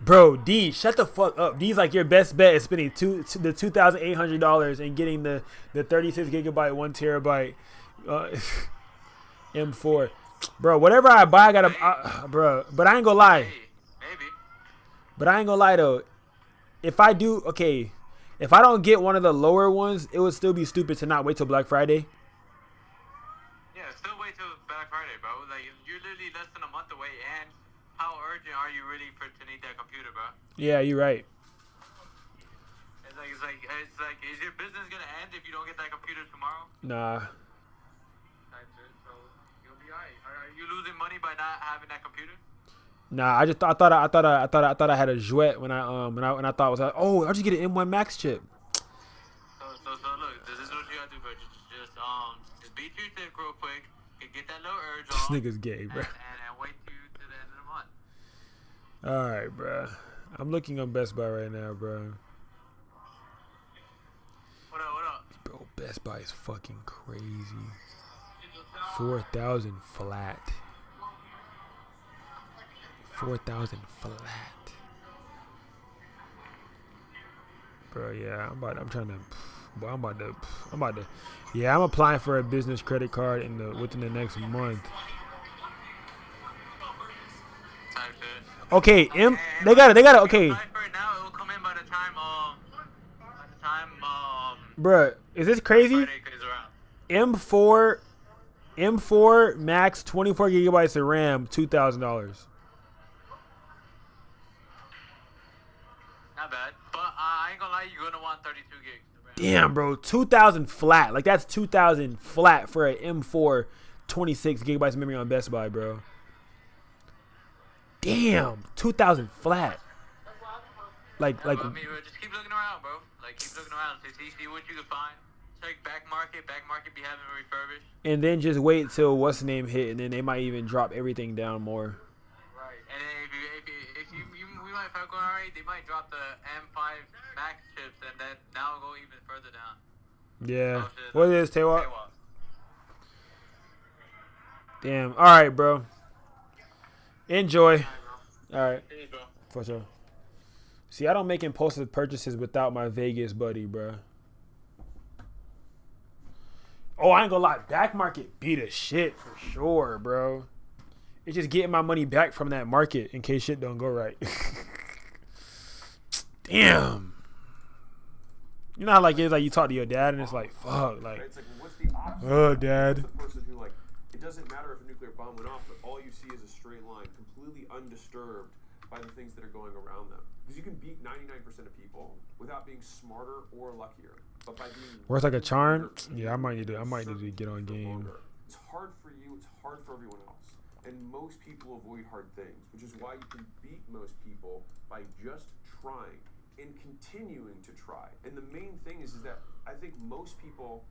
Bro, D, shut the fuck up. D's like your best bet is spending the $2,800 and getting the 36 gigabyte, 1 terabyte M4. Bro, whatever I buy, I gotta, bro. But I ain't gonna lie. Maybe. But I ain't gonna lie though. If I don't get one of the lower ones, it would still be stupid to not wait till Black Friday. Yeah, still wait till Black Friday, bro. Like you're literally less than a month away, and how urgent are you really to need that computer, bro? Yeah, you're right. It's like, is your business gonna end if you don't get that computer tomorrow? Nah. That's it. So you'll be alright. Are you losing money by not having that computer? Nah, I thought I had a Jouet when I thought I was like, oh, I'll just get an M1 Max chip. So look, this is what you gotta do, bro. Just beat your dick real quick. Get that little urge This off. nigga's gay, bro. And wait to the end of the month. All right, bro. I'm looking on Best Buy right now, bro. What up? Bro, Best Buy is fucking crazy. 4,000 flat. 4,000 flat. Bro, yeah, I'm about to. Yeah, I'm applying for a business credit card within the next month. Okay, they got it. Okay. Bruh, is this crazy? M4 Max 24 gigabytes of RAM, $2,000. Not bad, but I ain't gonna lie, you're gonna want 32 gigs. Damn, bro, 2,000 flat. Like that's 2,000 flat for an M4 26 gigabytes of memory on Best Buy, bro. Damn, 2,000 flat. Like. I mean, just keep looking around, bro. Like keep looking around, see what you can find. Check back market be having refurbished. And then just wait till what's the name hit, and then they might even drop everything down more. Right, and then if we might find going alright, they might drop the M5 Max chips, and then now go even further down. Yeah. Oh, What is Taywalk? Damn. All right, bro. Enjoy. All right. Peace, bro. For sure. See, I don't make impulsive purchases without my Vegas buddy, bro. Oh, I ain't gonna lie. Back market beat a shit for sure, bro. It's just getting my money back from that market in case shit don't go right. Damn. You know how like it's like you talk to your dad and it's like, fuck, like, It's like, what's the option? oh, dad. What's the person who, like, it doesn't matter if a nuclear bomb went off, but all you see is a straight line, completely undisturbed by the things that are going around them. Because you can beat 99% of people without being smarter or luckier. But by being Where's like a charm? Yeah, I might need to get on game. It's hard for you, it's hard for everyone else. And most people avoid hard things, which is why you can beat most people by just trying and continuing to try. And the main thing is that I think most people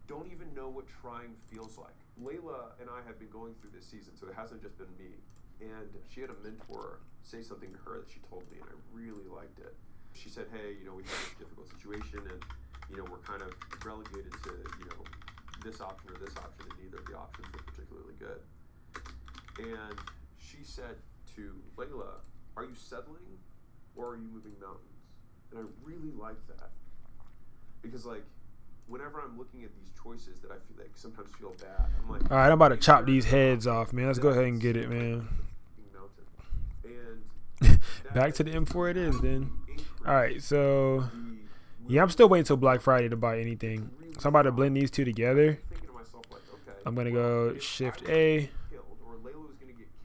don't even know what trying feels like. Layla and I have been going through this season, so it hasn't just been me. And she had a mentor say something to her that she told me, and I really liked it. She said, hey, we have this difficult situation, and we're kind of relegated to, this option or this option, and neither of the options were particularly good. And she said to Layla, are you settling or are you moving mountains? And I really like that. Because, like, whenever I'm looking at these choices that I feel like sometimes feel bad, I'm like, all right, I'm about to chop these heads off, man. Let's go ahead and get it, man. And back to the M4 it is, then. All right, so yeah, I'm still waiting till Black Friday to buy anything. So I'm about to blend these two together. I'm gonna go Shift A.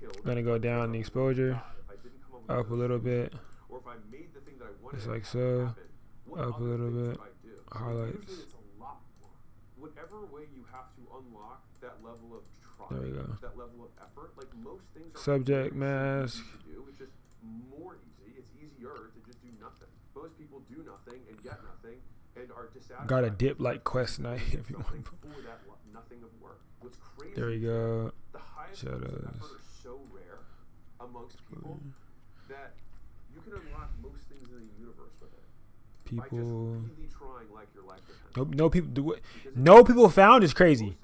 I'm gonna go down the exposure, up a little bit, just like so, up a little bit, highlights. Whatever way you have to unlock that level of try, there we go. That level of effort, like most things are subject mask. It's just more easy. It's easier to just do nothing. Most people do nothing and get nothing and are dissatisfied. Got a dip like Quest knife if you want. For that nothing of work. What's crazy? There we go. The highest Shadows. effort are so rare amongst people that you can unlock most things in the universe with it. People. By just really trying like your life depends. No people do it. No people found is crazy.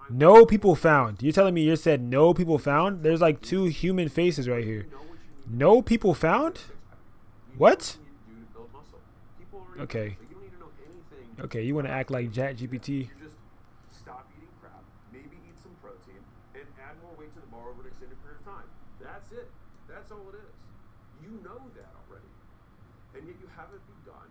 No people found. You're telling me you said no people found? There's like 2 human faces right here. No people found? What? Okay. Okay, you want to act like ChatGPT? Just stop eating crap, maybe eat some protein, and add more weight to the bar over an extended period of time. That's it. That's all it is. You know that already. And yet you haven't begun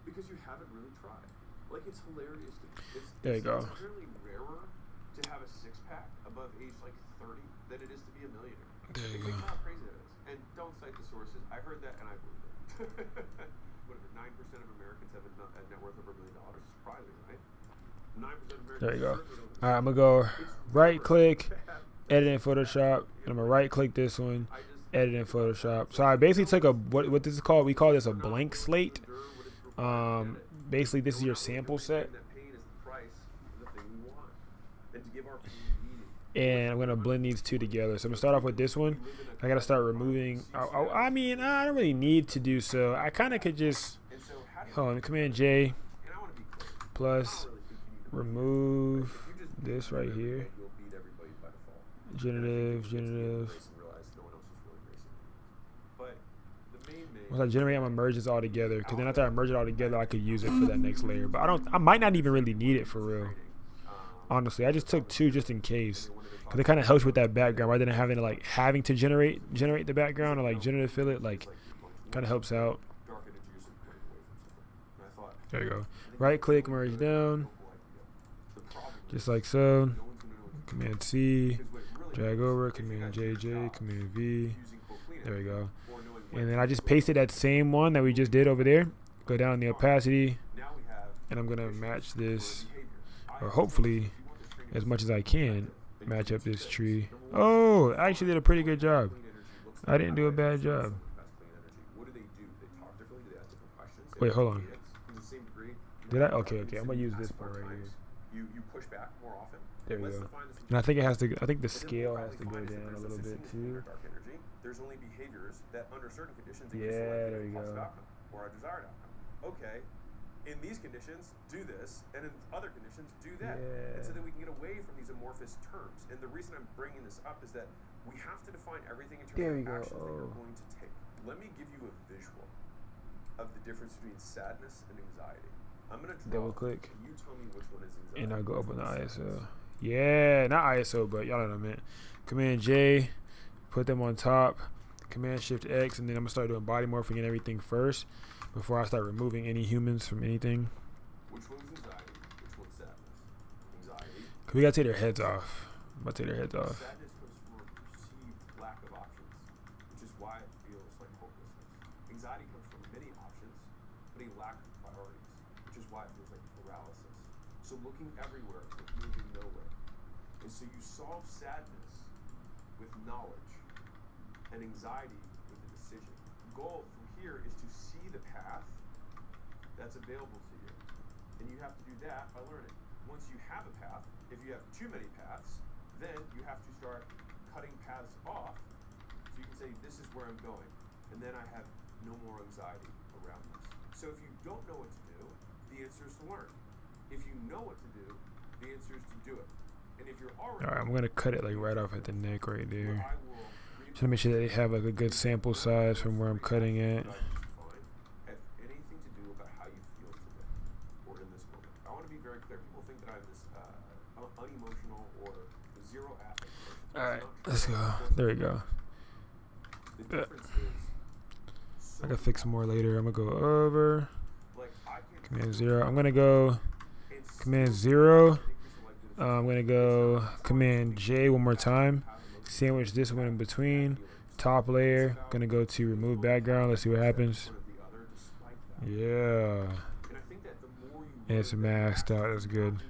because you haven't really tried. Like, it's hilarious to me. There you go. It's really rarer to have a six-pack above age like 30 than it is to be a millionaire. There you Think go. about how crazy that is. And don't cite the sources. I heard that and I believe it. Whatever, 9% of Americans have a net worth over $1 million. Surprising, right? 9% of Americans. There you go. certainly don't. All right, I'm gonna go right click, It's never edit in Photoshop, and I'm gonna right click this one, edit in Photoshop. So I basically took a what this is called. We call this a blank slate. Basically this is your sample set, and I'm gonna blend these two together. So I'm gonna start off with this one. I gotta start removing. I mean, I don't really need to do so. I kind of could just hold on. Command J plus remove this right here. Generative. Once I generate, I'm gonna merge this all together. Because then after I merge it all together, I could use it for that next layer. But I might not even really need it for real. Honestly, I just took two just in case. Because it kind of helps with that background rather than having to generate the background or like generative fill it. Like, kind of helps out. There you go. Right click, merge down. Just like so. Command C. Drag over. Command JJ. Command V. There we go. And then I just pasted that same one that we just did over there. Go down in the opacity. And I'm going to match this. Or hopefully, as much as I can, match up this tree. Oh, I actually did a pretty good job. I didn't do a bad job. Wait, hold on. Did I? Okay. I'm going to use this part right here. There we go. And I think it has to. I think the scale has to go down a little bit too. There's only behaviors that under certain conditions there you go. Or a desired outcome. Okay, in these conditions, do this, and in other conditions, do that. Yeah. And so that we can get away from these amorphous terms. And the reason I'm bringing this up is that we have to define everything in terms of actions that you're going to take. Let me give you a visual of the difference between sadness and anxiety. I'm going to double click. And you tell me which one is anxiety. And I'll go open the ISO. Yeah, not ISO, but y'all know what I meant. Command J. Put them on top, Command Shift X, and then I'm gonna start doing body morphing and everything first before I start removing any humans from anything. Which one's anxiety? Which one's sadness? Anxiety. Cause we gotta take their heads off. I'm about to take their heads off. Sadness comes from a perceived lack of options, which is why it feels like hopelessness. Anxiety comes from many options, but a lack of priorities, which is why it feels like paralysis. So looking everywhere, but moving nowhere. And so you solve sadness with knowledge. And anxiety with a decision. The goal from here is to see the path that's available to you. And you have to do that by learning. Once you have a path, if you have too many paths, then you have to start cutting paths off so you can say, this is where I'm going. And then I have no more anxiety around this. So if you don't know what to do, the answer is to learn. If you know what to do, the answer is to do it. And if you're already... Alright, I'm going to cut it like right off at the neck right there. Just to make sure that they have like a good sample size from where I'm cutting it. Have anything to do about how you feel today or in this moment. I want to be very clear. People think that I'm this unemotional or zero affect. Alright, let's go. There we go. The difference is I can fix more later. I'm gonna go over Command 0. I'm gonna go Command 0. I'm gonna go Command J one more time. Sandwich this one in between. Top layer. Gonna go to remove background. Let's see what happens. Yeah. And it's masked out. That's good.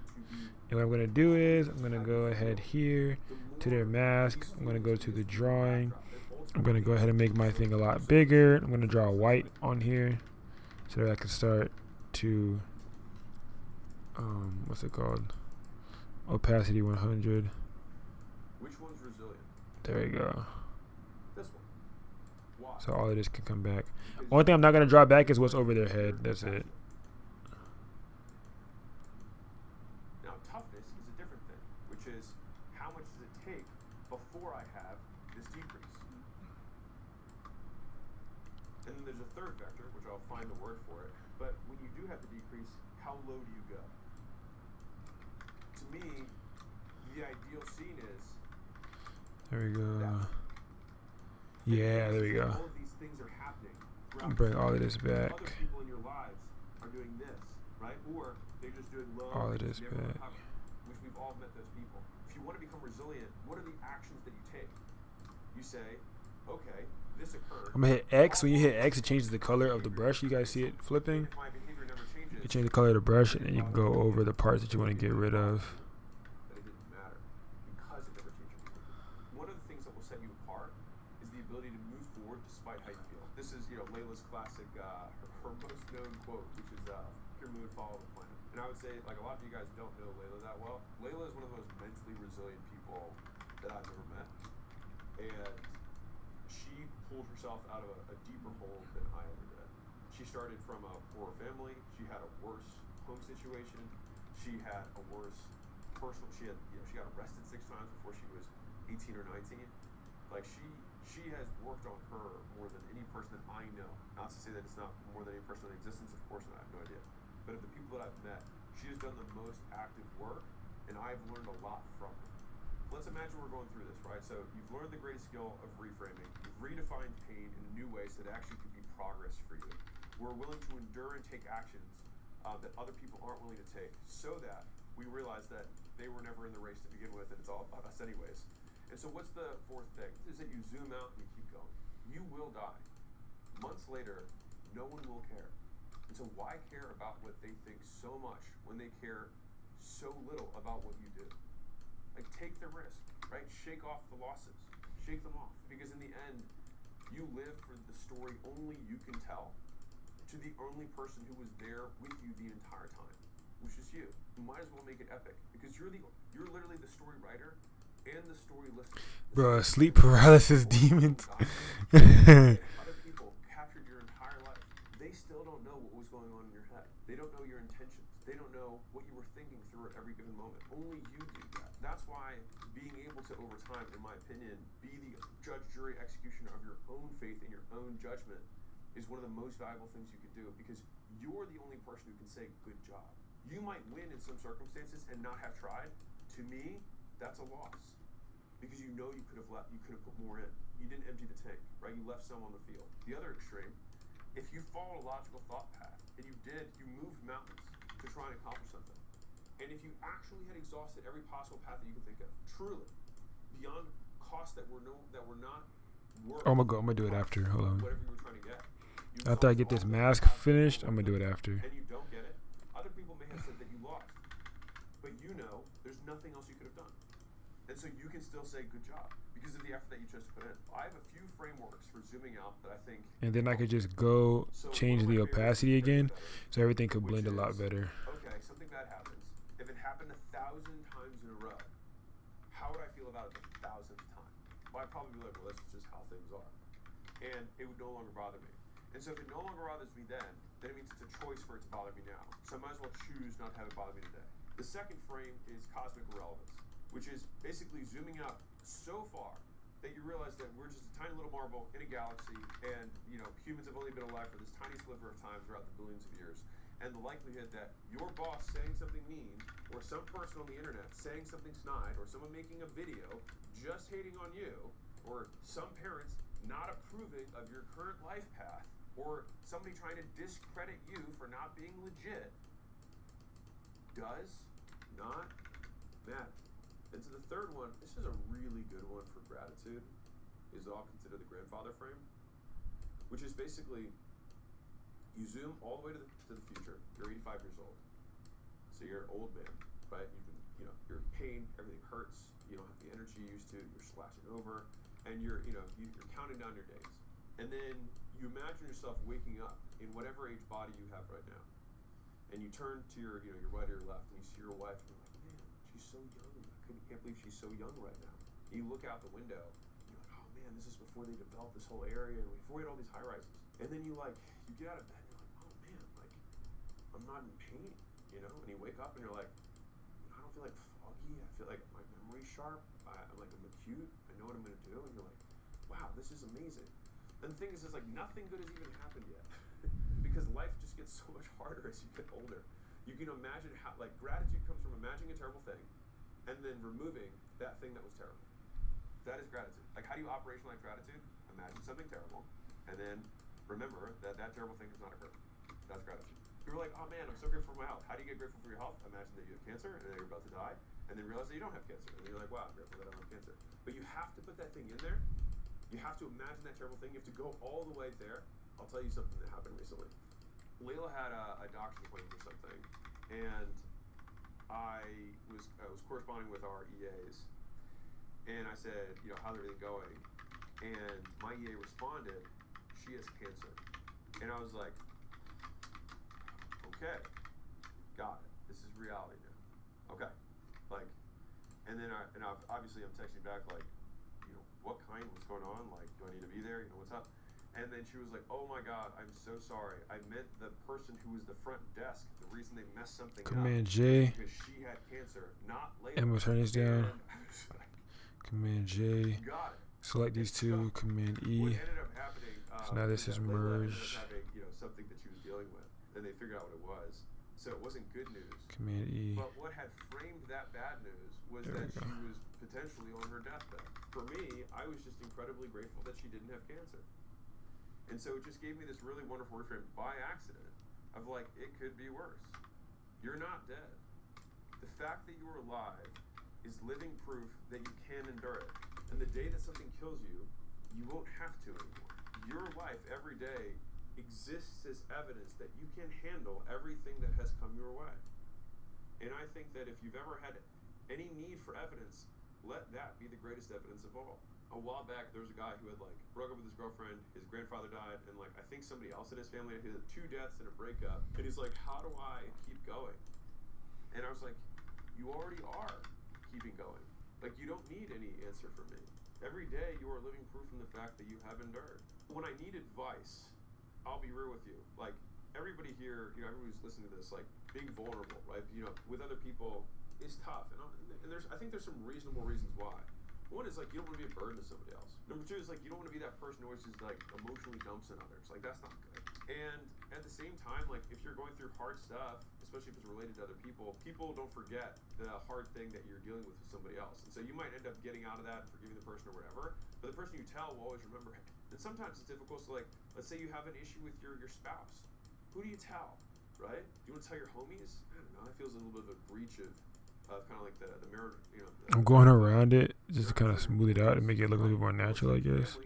And what I'm gonna do is I'm gonna go ahead here to their mask. I'm gonna go to the drawing. I'm gonna go ahead and make my thing a lot bigger. I'm gonna draw white on here so that I can start to what's it called? Opacity 100. Which one's resilient? There we go. This one. Why? So all of this can come back. Only thing I'm not gonna draw back is what's over their head. That's it. Now toughness is a different thing, which is how much does it take before I have this decrease? And then there's a third vector, which I'll find the word for it. But when you do have the decrease, how low do you go? To me, the ideal scene is. There we go. Yeah, there we go. All of these things are happening. Bring all of this back. Other people in your lives are doing this, right? Or they're just doing low. All of this back. Which we've all met those people. If you want to become resilient, what are the actions that you take? You say, okay, this occurred. I'm gonna hit X. When you hit X, it changes the color of the brush. You guys see it flipping? If my behavior never changes, You change the color of the brush, and then you can go over the parts that you want to get rid of. that it didn't matter because it never changed your behavior. One of the things that will set you apart is the ability to move forward despite how you feel. This is, Layla's classic, her most known quote, which is, "Pure mood, follow the plan." And I would say, like, a lot of you guys don't know Layla that well. Layla is one of the most mentally resilient people that I've ever met, and she pulled herself out of a deeper hole than I ever did. She started from a poor family. She had a worse home situation. She had a worse personal. She got arrested 6 times before she was 18 or 19. Like she has worked on her more than any person that I know. Not to say that it's not more than any person in existence. Of course not. I have no idea. But of the people that I've met, she has done the most active work, and I've learned a lot from her. Let's imagine we're going through this, right? So you've learned the great skill of reframing. You've redefined pain in new ways that actually could be progress for you. We're willing to endure and take actions that other people aren't willing to take, so that we realize that they were never in the race to begin with, and it's all about us anyways. And so what's the fourth thing? Is that you zoom out and you keep going. You will die. Months later, no one will care. And so why care about what they think so much when they care so little about what you do? Like, take the risk, right? Shake off the losses. Shake them off. Because in the end, you live for the story only you can tell to the only person who was there with you the entire time, which is you. You might as well make it epic, because you're literally the story writer and the story listener. Bro, sleep paralysis demons. Other people captured your entire life. They still don't know what was going on in your head. They don't know your intentions. They don't know what you were thinking through at every given moment. Only you do that. That's why being able to, over time, in my opinion, be the judge, jury, executioner of your own faith and your own judgment is one of the most valuable things you could do, because you're the only person who can say good job. You might win in some circumstances and not have tried. To me, that's a loss, because you know you could have put more in. You didn't empty the tank, right? You left some on the field. The other extreme, if you followed a logical thought path and you moved mountains to try and accomplish something, and if you actually had exhausted every possible path that you could think of, truly, beyond costs that were not worth. I'm gonna do it after. Hold on. Whatever you were trying to get. After I get this mask finished, I'm gonna do it after. And you don't get it. Other people may have said that you lost, but there's nothing else you could have done, and so you can still say good job because of the effort that you chose to put in. I have a few frameworks for zooming out that I think. And then I could just go change the opacity again, so everything could blend a lot better. Okay, something bad happens. If it happened 1,000 times in a row, how would I feel about it the 1,000th time? Well, I'd probably be like, well, that's just how things are, and it would no longer bother me. And so if it no longer bothers me then it means it's a choice for it to bother me now. So I might as well choose not to have it bother me today. The second frame is cosmic irrelevance, which is basically zooming out so far that you realize that we're just a tiny little marble in a galaxy, and humans have only been alive for this tiny sliver of time throughout the billions of years. And the likelihood that your boss saying something mean, or some person on the internet saying something snide, or someone making a video just hating on you, or some parents not approving of your current life path, or somebody trying to discredit you for not being legit, does not matter. And so the third one, this is a really good one for gratitude, is what I'll consider the grandfather frame, which is basically you zoom all the way to the future. You're 85 years old, so you're an old man, right? You're in pain, everything hurts. You don't have the energy you used to. You're slashing over, and you're counting down your days. And then you imagine yourself waking up in whatever age body you have right now, and you turn to your right or your left, and you see your wife, and you're like, man, she's so young. Can't believe she's so young right now. And you look out the window, and you're like, oh man, this is before they developed this whole area, and before we had all these high rises. And then you get out of bed, and you're like, oh man, I'm not in pain, And you wake up, and you're like, I don't feel like foggy. I feel like my memory's sharp. I'm acute. I know what I'm gonna do. And you're like, wow, this is amazing. And the thing is like nothing good has even happened yet, because life just gets so much harder as you get older. You can imagine how gratitude comes from imagining a terrible thing, and then removing that thing that was terrible. That is gratitude. How do you operationalize gratitude? Imagine something terrible, and then remember that terrible thing has not occurred. That's gratitude. You're like, oh man, I'm so grateful for my health. How do you get grateful for your health? Imagine that you have cancer, and then you're about to die, and then realize that you don't have cancer, and then you're like, wow, I'm grateful that I don't have cancer. But you have to put that thing in there You have to imagine that terrible thing. You have to go all the way there. I'll tell you something that happened recently. Layla had a doctor's appointment or something, and I was corresponding with our EAs, and I said, you know, how's everything going? And my EA responded, she has cancer. And I was like, okay, got it. This is reality now. Okay, like, and then obviously I'm texting back like, you know, what kind? What's going on? Like, do I need to be there? You know, what's up? And then she was like, oh my God, I'm so sorry. I meant the person who was the front desk. The reason they messed something Command up J. because she had cancer, not Layla. And we'll turn this down. Like, Command J. got it. Select these two. Command E. What ended up happening, So now this is Layla ended merged. up having, you know, something that she was dealing with, and they figured out what it was. So it wasn't good news. Command E. But what had framed that bad news was There that we go. she was potentially on her deathbed. For me, I was just incredibly grateful that she didn't have cancer. And so it just gave me this really wonderful reframe by accident of like, it could be worse. You're not dead. The fact that you are alive is living proof that you can endure it. And the day that something kills you, you won't have to anymore. Your life every day exists as evidence that you can handle everything that has come your way. And I think that if you've ever had any need for evidence, let that be the greatest evidence of all. A while back, there was a guy who had like broke up with his girlfriend, his grandfather died, and like I think somebody else in his family had 2 deaths and a breakup. And he's like, how do I keep going? And I was like, you already are keeping going. Like, you don't need any answer from me. Every day you are living proof from the fact that you have endured. When I need advice, I'll be real with you. Like, everybody here, you know, everybody who's listening to this, like, being vulnerable, right? You know, with other people is tough. And I think there's some reasonable reasons why. One is like, you don't want to be a burden to somebody else. Number 2 is like, you don't want to be that person who always just like emotionally dumps on others. Like, that's not good. And at the same time, like, if you're going through hard stuff, especially if it's related to other people, people don't forget the hard thing that you're dealing with somebody else. And so you might end up getting out of that and forgiving the person or whatever, but the person you tell will always remember it. And sometimes it's difficult. So like, let's say you have an issue with your spouse. Who do you tell, right? Do you want to tell your homies? I don't know. It feels a little bit of a breach of kind of like the mirror, you know. I'm going around it just to kind of smooth it out and make it look a little bit more natural, I guess.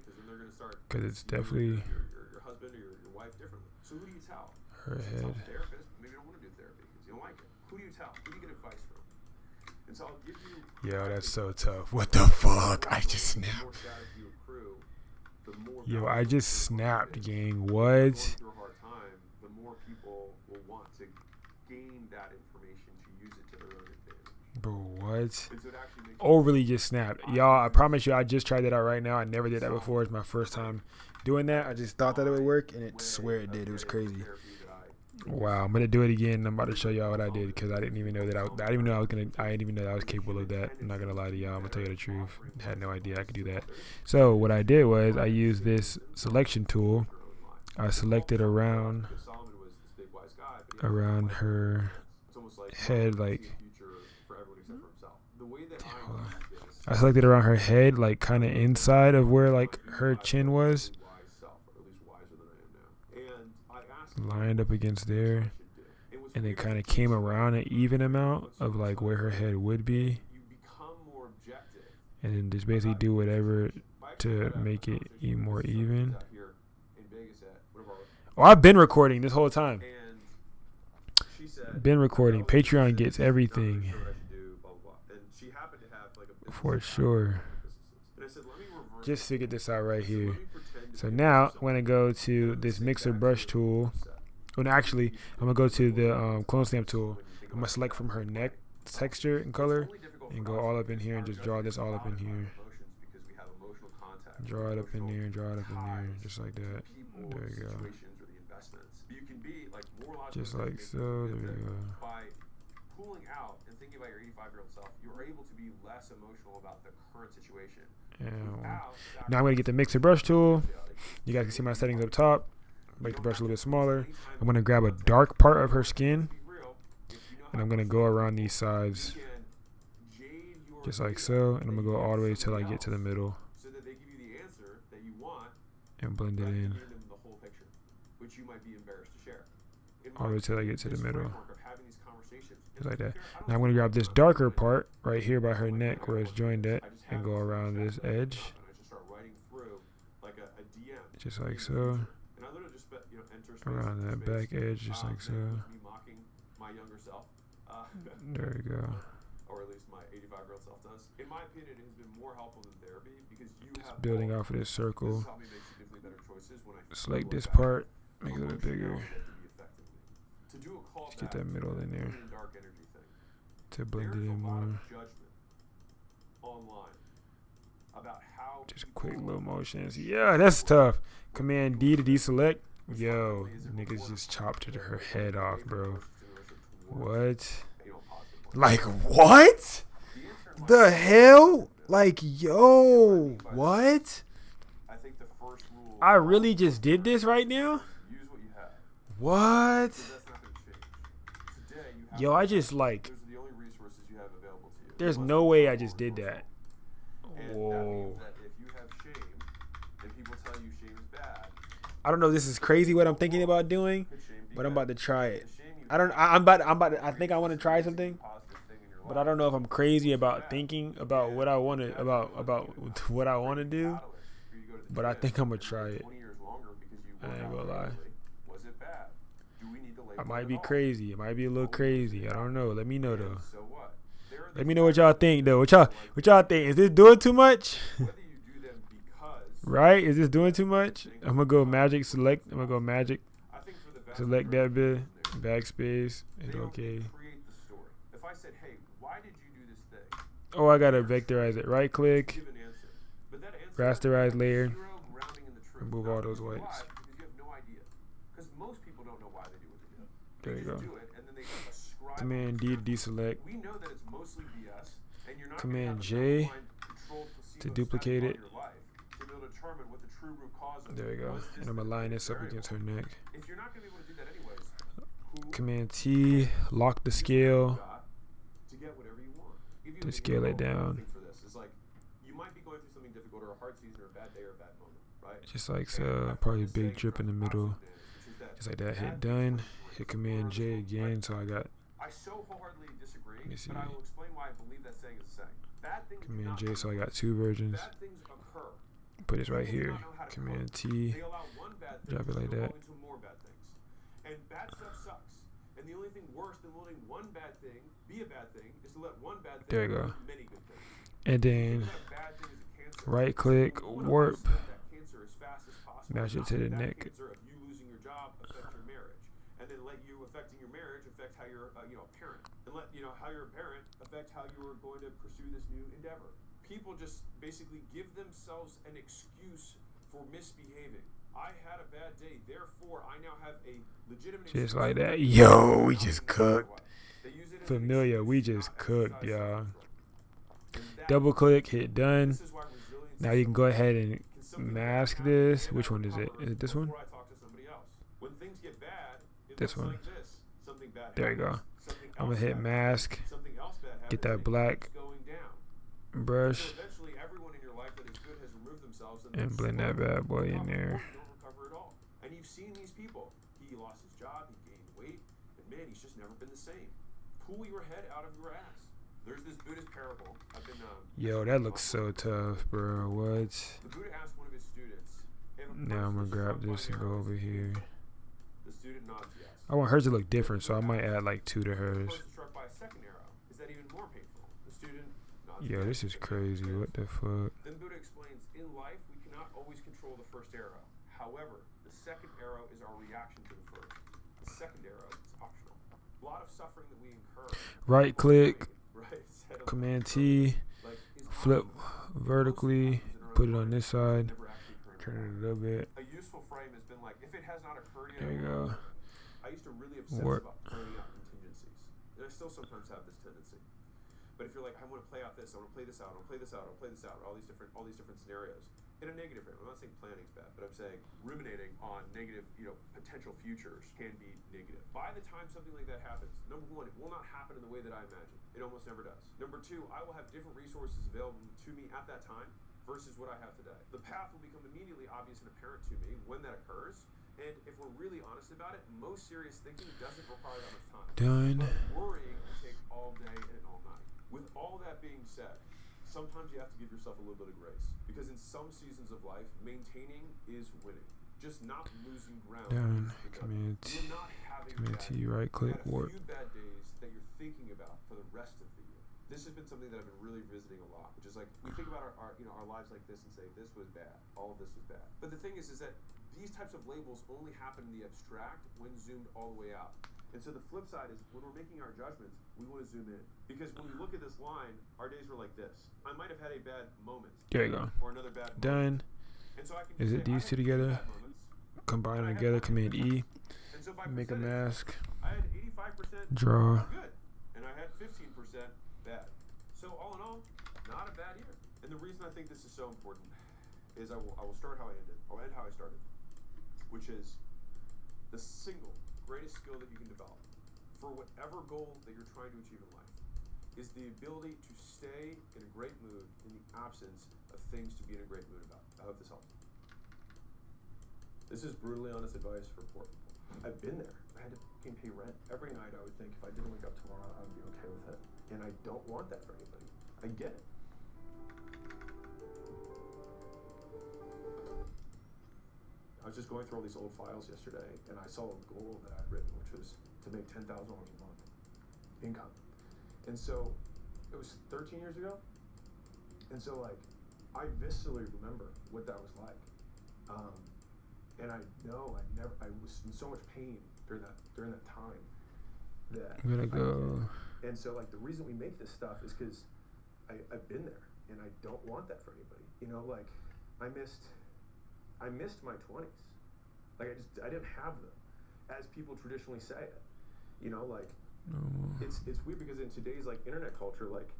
Because it's definitely your husband or your wife differently. So who do you tell? her head. Therapist, maybe you don't want to do therapy because you don't like it. Who do you tell? Who do you get advice from? And so I'll give you. Yo, that's so tough. What the fuck? I just snapped. Yo, I just snapped, gang. What? Through a hard time, the more people will want to gain that information to use it to their own advantage. Bro, what? And so it actually makes Overly just snapped. Y'all, I promise you, I just tried that out right now. I never did that before. It's my first time doing that. I just thought that it would work, and it swear it did. It was crazy. Wow, I'm gonna do it again. I'm about to show y'all what I did because I didn't even know that I didn't even know that I was capable of that. I'm not gonna lie to y'all. I'm gonna tell you the truth. I had no idea I could do that. So what I did was I used this selection tool. I selected around her head, like. Hold on. I selected around her head, like kind of inside of where like her chin was. Lined up against there, and it kind of came around an even amount of like where her head would be, and then just basically do whatever to make it even more even. Oh, I've been recording this whole time. Been recording. Patreon gets everything for sure. Just figured this out right here. So now I'm gonna go to this mixer brush tool. Well, actually, I'm gonna go to the clone stamp tool. I'm gonna select from her neck texture and color, and go all up in here and just draw this all up in here. Draw it up in there, draw it up in there, just like that. There you go. Just like so. There you go. By pulling out and thinking about your 85-year-old self, you're able to be less emotional about the current situation. Now I'm going to get the mixer brush tool. You guys can see my settings up top. Make the brush a little bit smaller. I'm going to grab a dark part of her skin, and I'm going to go around these sides just like so, and I'm going to go all the way till I get to the middle and blend it in all the way till I get to the middle, just like that. Now I'm going to grab this darker part right here by her neck where it's joined at and go around this edge Just like so. And I literally just enter space. Around that back edge, just like so. Me mocking my younger self. There you go. Or at least my 85-year-old self does. In my opinion, it has been more helpful than therapy because you have building off of this circle. This helped me make significantly better choices when I Select this part, make it a little bit bigger. To do a call Just get that middle in there. Dark energy thing. To blend it in more. Judgment online about how just quick little motions. Yeah, that's tough. Command D to deselect. Yo, niggas just chopped her head off, bro. What? Like, what? The hell? Like, yo, what? I really just did this right now? What? Yo, I just like... There's no way I just did that. Whoa. I don't know if this is crazy what I'm thinking about doing, but I'm about to try it. I think I want to try something, but I don't know if I'm crazy about thinking about what I want to about what I want to do. But I think I'm gonna try it. I ain't gonna lie. I might be crazy. It might be a little crazy. I don't know. Let me know though. Let me know what y'all think though. What y'all think? Is this doing too much? Right? Is this doing too much? I'm gonna go magic select. I'm gonna go magic. Select that bit. Backspace. Hit OK. Oh, I gotta vectorize it. Right click. Rasterize layer. Remove all those whites. There you go. Command D to deselect. Command J to duplicate it. There you go. And I'm gonna line this up against her neck. Command T, lock the scale to scale it down. Just like so. Probably a big drip in the middle. Just like that. Hit done. Hit Command J again. So I got. Let me see. Command J. So I got two versions. Put this right here. Command T. Drop it like that. And bad stuff sucks. And the only thing worse than letting one bad thing be a bad thing is to let one bad thing there you go. many good things. And then right click, warp. Match it to the neck. You losing your job affect your marriage, and then let you affecting your marriage affect how you're a parent, and let how you're a parent affect how you are going to pursue this new endeavor. People just basically give themselves an excuse for misbehaving. I had a bad day, therefore I now have a legitimate just like that. Yo, we just cooked. Familiar, we just cooked, y'all. Double click, hit done. Now you can go ahead and mask this. Which one is it? Is it this one? This one. There you go. I'm gonna hit mask. Get that black brush and blend that bad boy in there. And you've seen these people. He lost his job, he gained weight, and man, he's just never been the same. Pull your head out of your ass. There's this Buddhist parable. Yo, that looks so tough, bro. What? The Buddha asked one of his students. Now I'm gonna grab this and go over here. The student nods yes. I want hers to look different, so I might add like 2 to hers. Struck by a second arrow. Is that even more painful? The student nods Yo, this is crazy. What the fuck? Then Buddha explains, in life we cannot always control the first arrow. However, the second arrow is our reaction to the first. The second arrow is optional. A lot of suffering that we incur. Right click, Command T, flip vertically, put it on this side, turn it a little bit. A useful frame has been like, if it has not occurred yet. There you go. I used to really obsess about planning out contingencies. And I still sometimes have this tendency. But if you're like, I want to play out this, I want to play this out, I want to play this out, I want to play this out, all these different scenarios. In a negative frame. I'm not saying planning's bad, but I'm saying ruminating on negative, potential futures can be negative. By the time something like that happens, number one, it will not happen in the way that I imagine. It almost never does. Number two, I will have different resources available to me at that time versus what I have today. The path will become immediately obvious and apparent to me when that occurs. And if we're really honest about it, most serious thinking doesn't require that much time. Done. But worrying can take all day and all night. With all that being said, sometimes you have to give yourself a little bit of grace, because in some seasons of life, maintaining is winning. Just not losing ground. Done. Command T. Right click. Warp. Few bad days that you're thinking about for the rest of the year. This has been something that I've been really visiting a lot, which is like we think about our lives like this and say this was bad, all of this was bad. But the thing is that these types of labels only happen in the abstract when zoomed all the way out. And so the flip side is when we're making our judgments, we want to zoom in, because when we look at this line, our days were like this. I might have had a bad moment. There you go. Or another bad moment. Done. And so I can Is it these two together? Combine them together. Command E. So make a mask. I had 85% draw. Good, and I had 15% bad. So all in all, not a bad year. And the reason I think this is so important is I will start how I ended. I'll end how I started, which is the single greatest skill that you can develop for whatever goal that you're trying to achieve in life is the ability to stay in a great mood in the absence of things to be in a great mood about. I hope this helps. This is brutally honest advice for poor people. I've been there. I had to fucking pay rent. Every night I would think if I didn't wake up tomorrow, I would be okay with it. And I don't want that for anybody. I get it. I was just going through all these old files yesterday, and I saw a goal that I'd written, which was to make $10,000 a month income. And so it was 13 years ago. And so like, I viscerally remember what that was like. And I know I was in so much pain during that time that I'm gonna go. And so like the reason we make this stuff is because I've been there, and I don't want that for anybody. You know, like I missed my 20s. Like I didn't have them, as people traditionally say it. You know, like it's weird because in today's like internet culture, like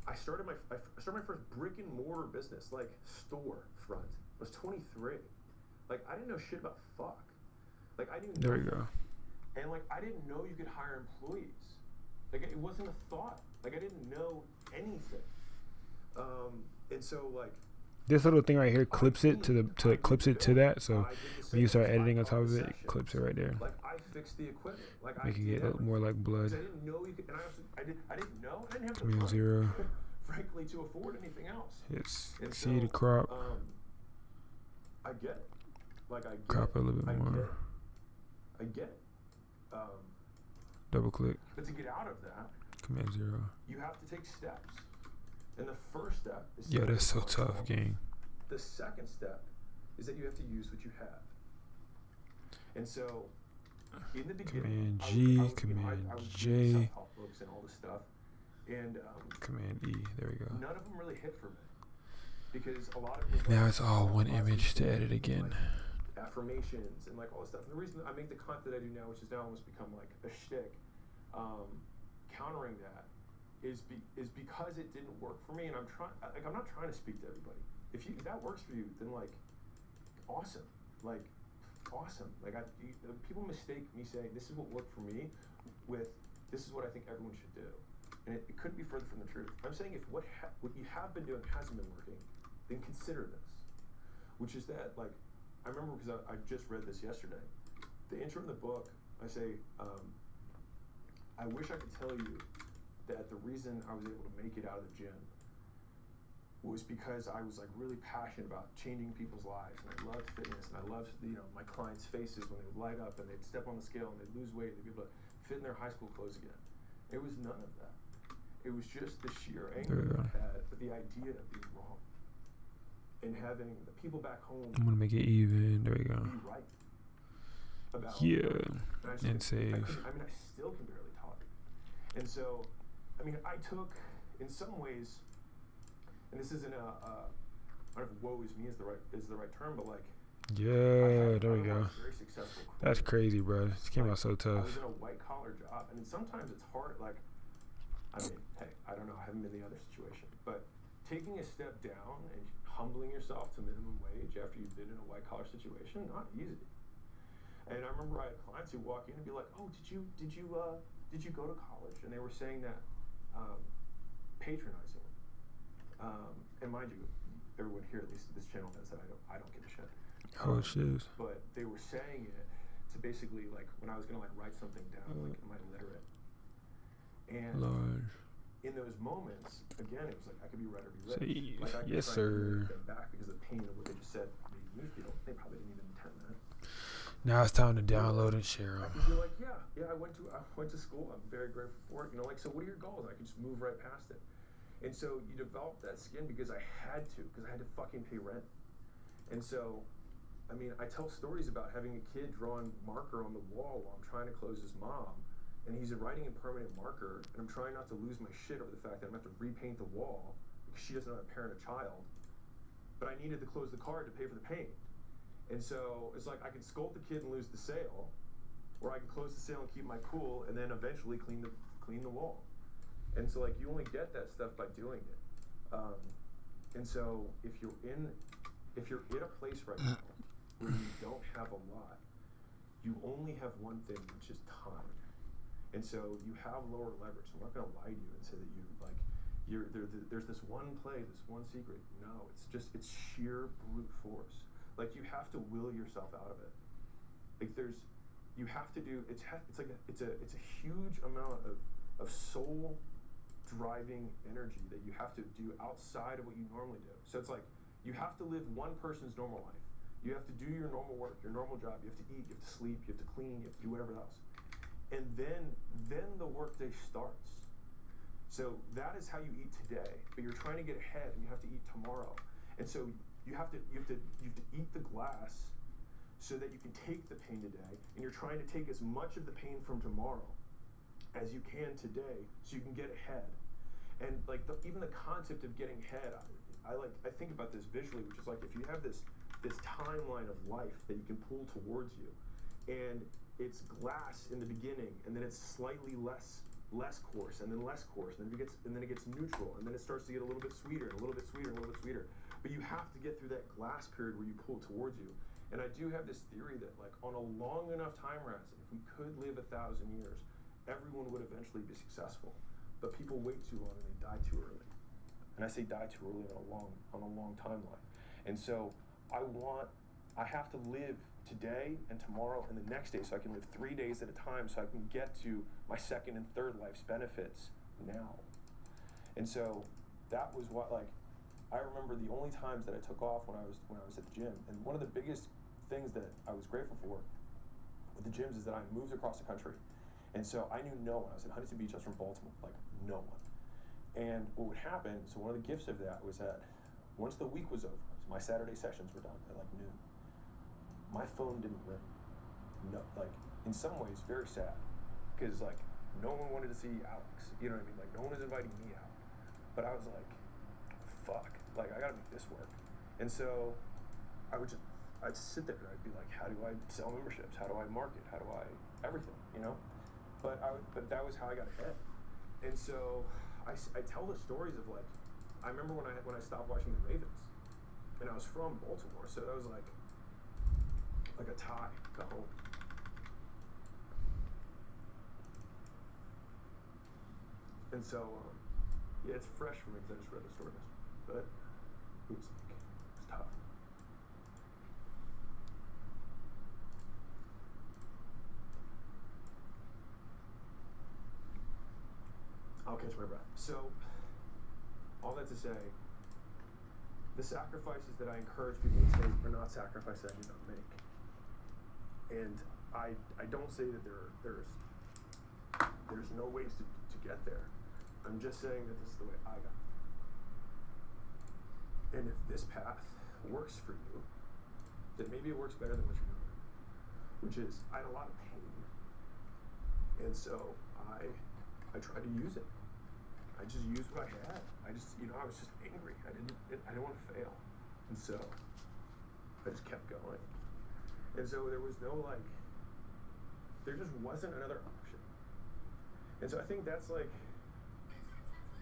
I started my first brick and mortar business, like store front. I was 23. Like I didn't know shit about fuck. Like I didn't. There you go. And like I didn't know you could hire employees. Like it wasn't a thought. Like I didn't know anything. And so like this little thing right here clips it to that. So when you start editing on top of it, it clips it right there. Like I fixed the equipment. Like make it get more like blood. I didn't know you could, and I didn't know. I didn't have Command 0. frankly, to afford anything else. It's see the crop. I get it. Like I get crop it a little bit more. I get it. Double click. But to get out of that, Command 0. You have to take steps. And the first step is yeah, that's so tough, gang. The second step is that you have to use what you have. And so, in the beginning, Command G, Command J, self-help books and all this stuff, and Command E. There we go. None of them really hit for me because a lot of now it's all one image to edit again. Like affirmations and like all this stuff. And the reason I make the content that I do now, which has now almost become like a shtick, countering that is because it didn't work for me, and I'm not trying to speak to everybody. If that works for you, then like, awesome, like, awesome. Like people mistake me saying this is what worked for me with this is what I think everyone should do, and it couldn't be further from the truth. I'm saying if what you have been doing hasn't been working, then consider this, which is that like I remember because I just read this yesterday. The intro in the book, I say, I wish I could tell you that the reason I was able to make it out of the gym was because I was like really passionate about changing people's lives, and I loved fitness, and I loved my clients' faces when they would light up and they'd step on the scale and they'd lose weight and they'd be able to fit in their high school clothes again. It was none of that. It was just the sheer anger that I had at the idea of being wrong and having the people back home. I'm gonna make it even. There we go. Be right about and save. I still can barely talk, and so. I mean, I took, in some ways, and this isn't I don't know if "woe is me" is the right term, but like. Yeah, there we go. That's crazy, bro. This came out so tough. I was in a white collar job, and sometimes it's hard. Like, I mean, hey, I don't know. I haven't been in the other situation, but taking a step down and humbling yourself to minimum wage after you've been in a white collar situation, not easy. And I remember I had clients who walk in and be like, "Oh, did you go to college?" And they were saying that. Patronizing, and mind you, everyone here, at least this channel, knows that I don't give a shit. Shoes. But they were saying it to basically like when I was gonna like write something down, like am I literate? And large. in those moments, again, it was like I could be red or be rich. So, Like I could yes, try and sir. get them back because of the pain of what they just said made me feel. They probably didn't even intend that. Now it's time to download and share I them. could be like, yeah, I went to school. I'm very grateful for it. You know, like, so what are your goals? I could just move right past it. And so you develop that skin because I had to fucking pay rent. And so, I mean, I tell stories about having a kid drawing marker on the wall while I'm trying to close his mom, and he's writing in permanent marker, and I'm trying not to lose my shit over the fact that I'm gonna have to repaint the wall because she doesn't have a parent or child, but I needed to close the card to pay for the paint. And so it's like I can scold the kid and lose the sale, or I can close the sale and keep my cool, and then eventually clean the wall. And so like you only get that stuff by doing it. And so if you're in a place right now where you don't have a lot, you only have one thing, which is time. And so you have lower leverage. I'm not gonna lie to you and say that there's this one play, this one secret. No, it's sheer brute force. Like you have to will yourself out of it. Like you have to do. It's a huge amount of soul driving energy that you have to do outside of what you normally do. So it's like you have to live one person's normal life. You have to do your normal work, your normal job. You have to eat, you have to sleep, you have to clean, you have to do whatever else. And then the workday starts. So that is how you eat today, but you're trying to get ahead and you have to eat tomorrow. And so you have to eat the glass so that you can take the pain today, and you're trying to take as much of the pain from tomorrow as you can today so you can get ahead. And like even the concept of getting ahead, I think about this visually, which is like if you have this timeline of life that you can pull towards you, and it's glass in the beginning, and then it's slightly less coarse, and then less coarse, and then it gets neutral, and then it starts to get a little bit sweeter, and a little bit sweeter, and a little bit sweeter. But you have to get through that glass period where you pull towards you. And I do have this theory that like on a long enough time horizon, if we could live 1,000 years, everyone would eventually be successful. But people wait too long and they die too early. And I say die too early on a long timeline. And so I have to live today and tomorrow and the next day, so I can live 3 days at a time, so I can get to my second and third life's benefits now. And so that was what, like, I remember the only times that I took off when I was at the gym. And one of the biggest things that I was grateful for with the gyms is that I moved across the country. And so I knew no one. I was in Huntington Beach, I was from Baltimore, like no one. And what would happen, so one of the gifts of that was that once the week was over, so my Saturday sessions were done at like noon, my phone didn't ring. No, like in some ways very sad, because like no one wanted to see Alex, you know what I mean? Like no one was inviting me out. But I was like, fuck, like I gotta make this work. And so I'd sit there and I'd be like, how do I sell memberships? How do I market? How do I everything, you know? But that was how I got ahead. And so I tell the stories of like, I remember when I stopped watching the Ravens, and I was from Baltimore, so that was like a tie to home. And so yeah, it's fresh for me because I just read the stories, but it was tough. I'll catch my breath. So, all that to say, the sacrifices that I encourage people to take are not sacrifices I do not make. And I don't say that there's no ways to get there. I'm just saying that this is the way I got there. And if this path works for you, then maybe it works better than what you're doing. Which is, I had a lot of pain. And so I tried to use it. I just used what I had. I was just angry. I didn't want to fail. And so I just kept going. And so there was no there just wasn't another option. And so I think that's what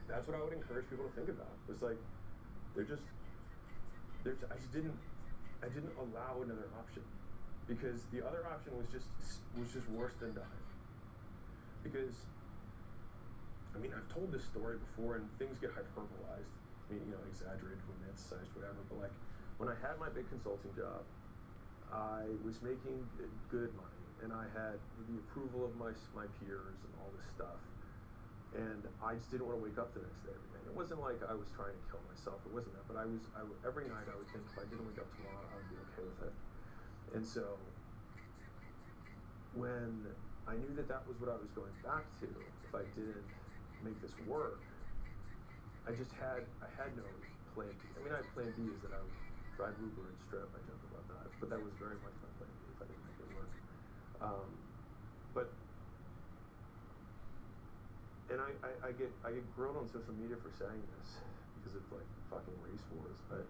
I would encourage people to think about. Was like, I didn't allow another option, because the other option was just worse than dying. Because I mean, I've told this story before, and things get hyperbolized. I mean, exaggerated, romanticized, whatever. But like, when I had my big consulting job, I was making good money, and I had the approval of my peers and all this stuff. And I just didn't want to wake up the next day every day. It wasn't like I was trying to kill myself. It wasn't that. But every night I would think if I didn't wake up tomorrow, I would be okay with it. And so when I knew that that was what I was going back to, if I didn't make this work, I had no plan B. I mean, I had plan B is that I would drive Uber and strip. I joke about that. But that was very much my plan B if I didn't make it work. I get grilled on social media for saying this because of like fucking race wars, but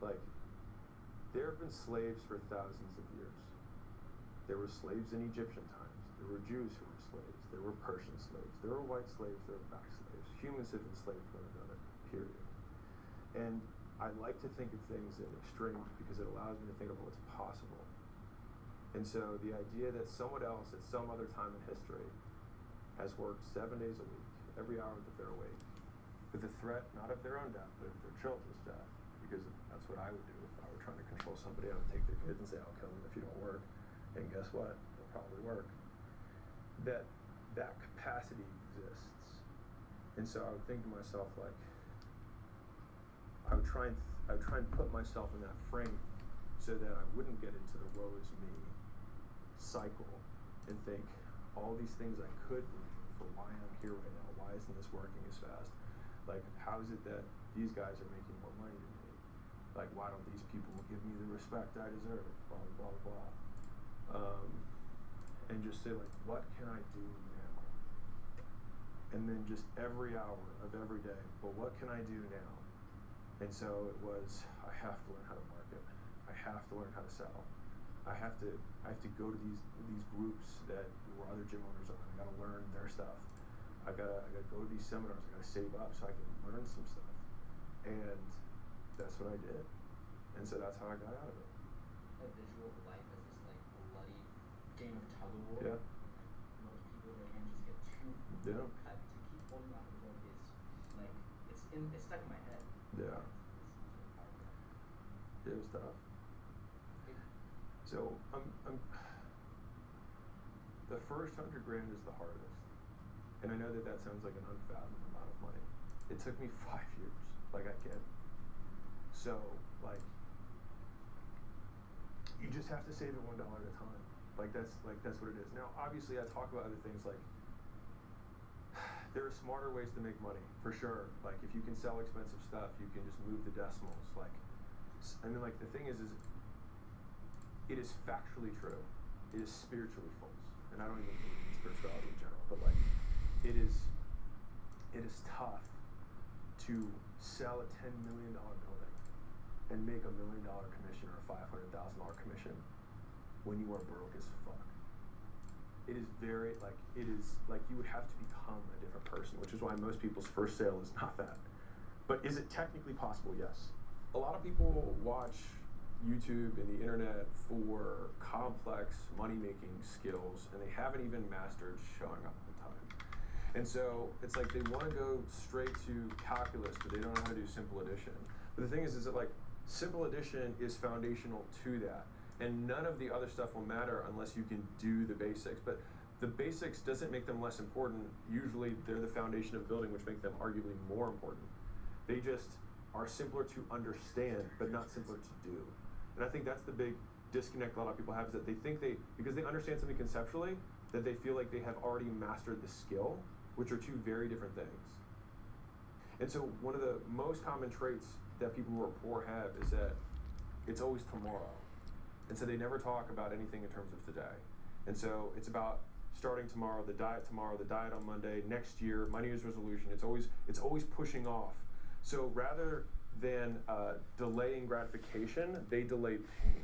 like there have been slaves for thousands of years. There were slaves in Egyptian times. There were Jews who were slaves. There were Persian slaves. There were white slaves. There were black slaves. Humans have enslaved one another, period. And I like to think of things in extremes because it allows me to think of what's possible. And so the idea that someone else at some other time in history has worked 7 days a week, every hour that they're awake, with the threat not of their own death, but of their children's death, because that's what I would do if I were trying to control somebody. I would take their kids and say, I'll kill them if you don't work. And guess what? They'll probably work. That capacity exists. And so I would think to myself, like, I would try and put myself in that frame so that I wouldn't get into the woe is me cycle and think all these things I could do for why I'm here right now. Why isn't this working as fast? Like, how is it that these guys are making more money than me? Like, why don't these people give me the respect I deserve? Blah, blah, blah, blah. And just say, like, what can I do now? And then just every hour of every day, well, what can I do now? And so it was, I have to learn how to market. I have to learn how to sell. I have to go to these groups that where other gym owners are. I gotta learn their stuff. I gotta go to these seminars. I gotta save up so I can learn some stuff. And that's what I did. And so that's how I got out of it. A visual of life as this like bloody game of tug of war. Yeah. Most people, their hands just get too cut to keep holding on to the rope is like it's stuck in my head. Yeah. It was tough. So the first $100,000 is the hardest, and I know that sounds like an unfathomable amount of money. It took me 5 years. Like, I get it. So like, you just have to save it $1 at a time. That's what it is. Now, obviously, I talk about other things like there are smarter ways to make money for sure. Like, if you can sell expensive stuff, you can just move the decimals. Like, I mean, like the thing is it is factually true. It is spiritually false. And I don't even believe in spirituality in general, but like it is tough to sell a $10 million building and make $1 million commission or a $500,000 commission when you are broke as fuck. It is very it is like you would have to become a different person, which is why most people's first sale is not that. But is it technically possible? Yes. A lot of people watch YouTube and the internet for complex money-making skills, and they haven't even mastered showing up on time. And so it's like they want to go straight to calculus, but they don't know how to do simple addition. But the thing is that like simple addition is foundational to that, and none of the other stuff will matter unless you can do the basics. But the basics doesn't make them less important. Usually they're the foundation of building, which make them arguably more important. They just are simpler to understand, but not simpler to do. And I think that's the big disconnect a lot of people have, is that they think because they understand something conceptually, that they feel like they have already mastered the skill, which are two very different things. And so one of the most common traits that people who are poor have is that it's always tomorrow. And so they never talk about anything in terms of today. And so it's about starting tomorrow, the diet on Monday, next year, my New Year's resolution. It's always pushing off. So rather than delaying gratification, they delay pain.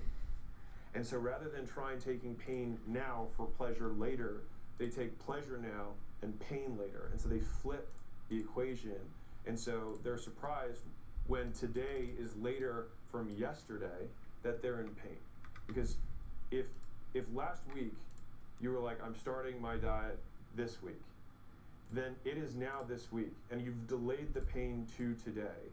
And so rather than taking pain now for pleasure later, they take pleasure now and pain later. And so they flip the equation. And so they're surprised when today is later from yesterday that they're in pain. Because if last week you were like, I'm starting my diet this week, then it is now this week, and you've delayed the pain to today.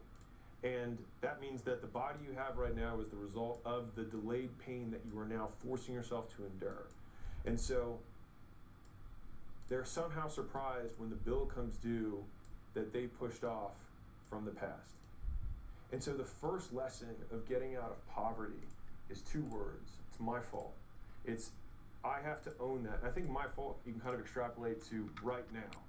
And that means that the body you have right now is the result of the delayed pain that you are now forcing yourself to endure. And so they're somehow surprised when the bill comes due that they pushed off from the past. And so the first lesson of getting out of poverty is 2 words. It's my fault. It's, I have to own that. And I think my fault you can kind of extrapolate to right now.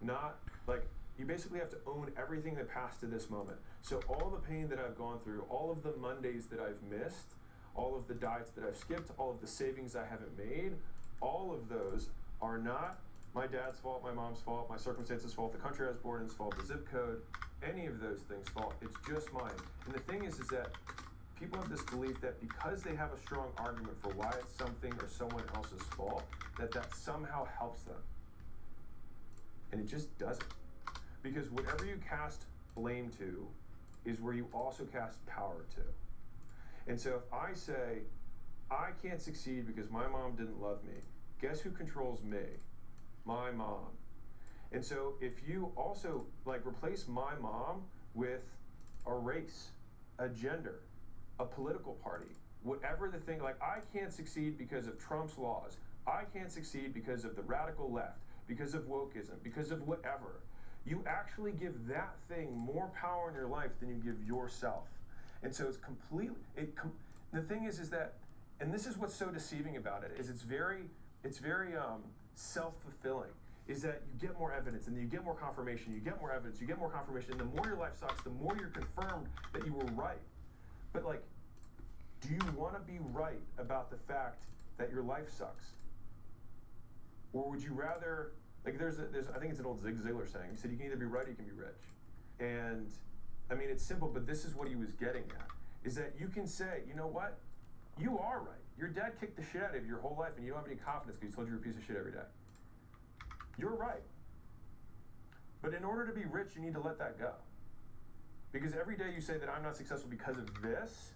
Not like, you basically have to own everything that passed to this moment. So all the pain that I've gone through, all of the Mondays that I've missed, all of the diets that I've skipped, all of the savings I haven't made, all of those are not my dad's fault, my mom's fault, my circumstances' fault, the country I was born in's fault, the zip code, any of those things' fault. It's just mine. And the thing is that people have this belief that because they have a strong argument for why it's something or someone else's fault, that somehow helps them. And it just doesn't. Because whatever you cast blame to is where you also cast power to. And so if I say, I can't succeed because my mom didn't love me, guess who controls me? My mom. And so if you also like replace my mom with a race, a gender, a political party, whatever the thing, like I can't succeed because of Trump's laws. I can't succeed because of the radical left, because of wokeism, because of whatever. You actually give that thing more power in your life than you give yourself. And so it's completely, the thing is that, and this is what's so deceiving about it, is it's very self-fulfilling, is that you get more evidence and you get more confirmation, you get more evidence, you get more confirmation, and the more your life sucks, the more you're confirmed that you were right. But like, do you want to be right about the fact that your life sucks? Or would you rather, like there's I think it's an old Zig Ziglar saying, he said you can either be right or you can be rich. And I mean, it's simple, but this is what he was getting at, is that you can say, you know what, you are right. Your dad kicked the shit out of you your whole life and you don't have any confidence because he told you you're a piece of shit every day. You're right. But in order to be rich, you need to let that go. Because every day you say that I'm not successful because of this,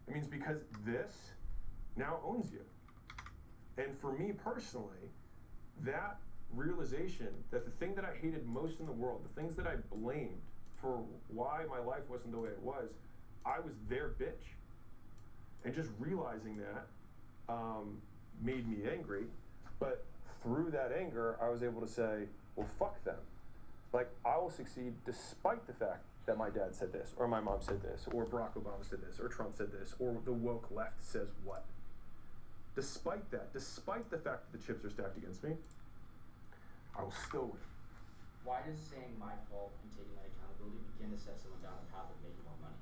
it means because this now owns you. And for me personally, that realization that the thing that I hated most in the world, the things that I blamed for why my life wasn't the way it was, I was their bitch. And just realizing that made me angry. But through that anger, I was able to say, well, fuck them. Like, I will succeed despite the fact that my dad said this, or my mom said this, or Barack Obama said this, or Trump said this, or the woke left says what. Despite that, despite the fact that the chips are stacked against me, I will still win. Why does saying my fault and taking that accountability begin to set someone down the path of making more money?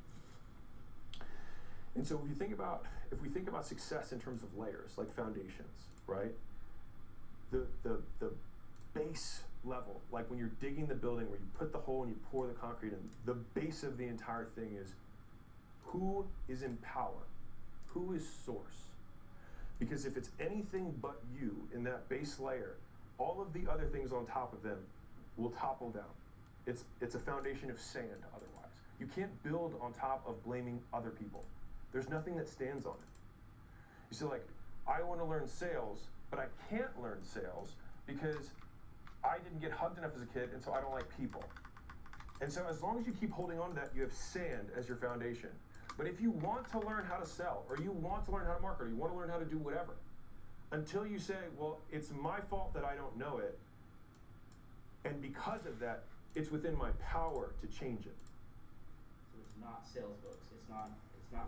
And so if we think about success in terms of layers, like foundations, right? The base level, like when you're digging the building where you put the hole and you pour the concrete in, the base of the entire thing is who is in power? Who is source? Because if it's anything but you in that base layer, all of the other things on top of them will topple down. It's a foundation of sand otherwise. You can't build on top of blaming other people. There's nothing that stands on it. You see, like, I want to learn sales, but I can't learn sales because I didn't get hugged enough as a kid, and so I don't like people. And so as long as you keep holding on to that, you have sand as your foundation. But if you want to learn how to sell, or you want to learn how to market, or you want to learn how to do whatever, until you say, well, it's my fault that I don't know it, and because of that, it's within my power to change it. So it's not sales books, it's not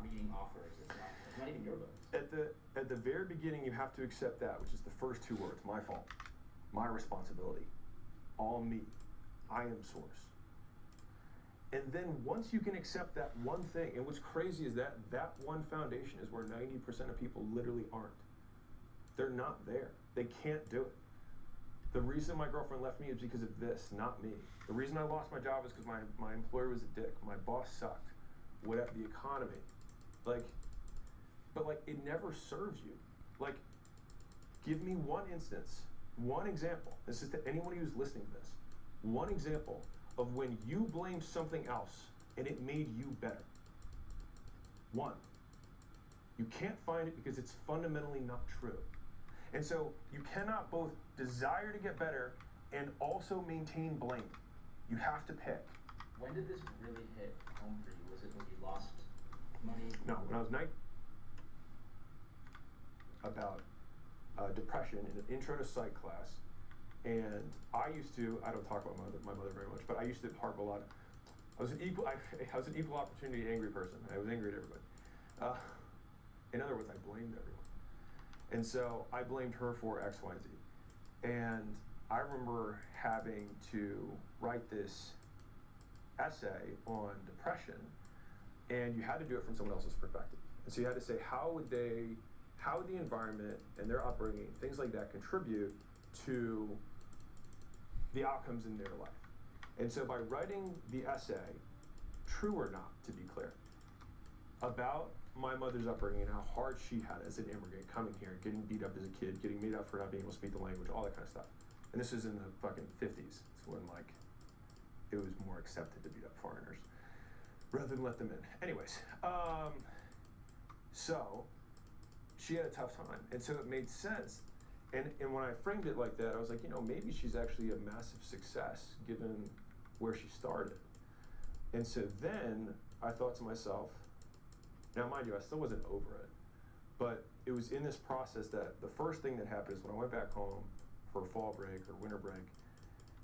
reading offers, it's not even your books. At the very beginning, you have to accept that, which is the first 2 words, my fault, my responsibility, all me, I am source. And then once you can accept that one thing, and what's crazy is that one foundation is where 90% of people literally aren't. They're not there. They can't do it. The reason my girlfriend left me is because of this, not me. The reason I lost my job is because my employer was a dick. My boss sucked. Whatever, the economy. But it never serves you. Like, give me one instance, one example. This is to anyone who's listening to this. One example of when you blamed something else and it made you better. One. You can't find it because it's fundamentally not true. And so you cannot both desire to get better and also maintain blame. You have to pick. When did this really hit home for you? Was it when you lost money? No, when I was 9. About depression in an intro to psych class. And I used to, I don't talk about my mother very much, but I used to harp a lot. I was an equal opportunity angry person. I was angry at everybody. In other words, I blamed everyone. And so I blamed her for X, Y, and Z. And I remember having to write this essay on depression, and you had to do it from someone else's perspective. And so you had to say, how would the environment and their upbringing, things like that, contribute to the outcomes in their life. And so by writing the essay, true or not, to be clear, about my mother's upbringing and how hard she had as an immigrant coming here, getting beat up as a kid, getting made up for not being able to speak the language, all that kind of stuff. And this was in the fucking 50s. It's when like it was more accepted to beat up foreigners rather than let them in. Anyways, so she had a tough time. And so it made sense. And when I framed it like that, I was like, maybe she's actually a massive success given where she started. And so then I thought to myself, now mind you, I still wasn't over it, but it was in this process that the first thing that happened is when I went back home for fall break or winter break,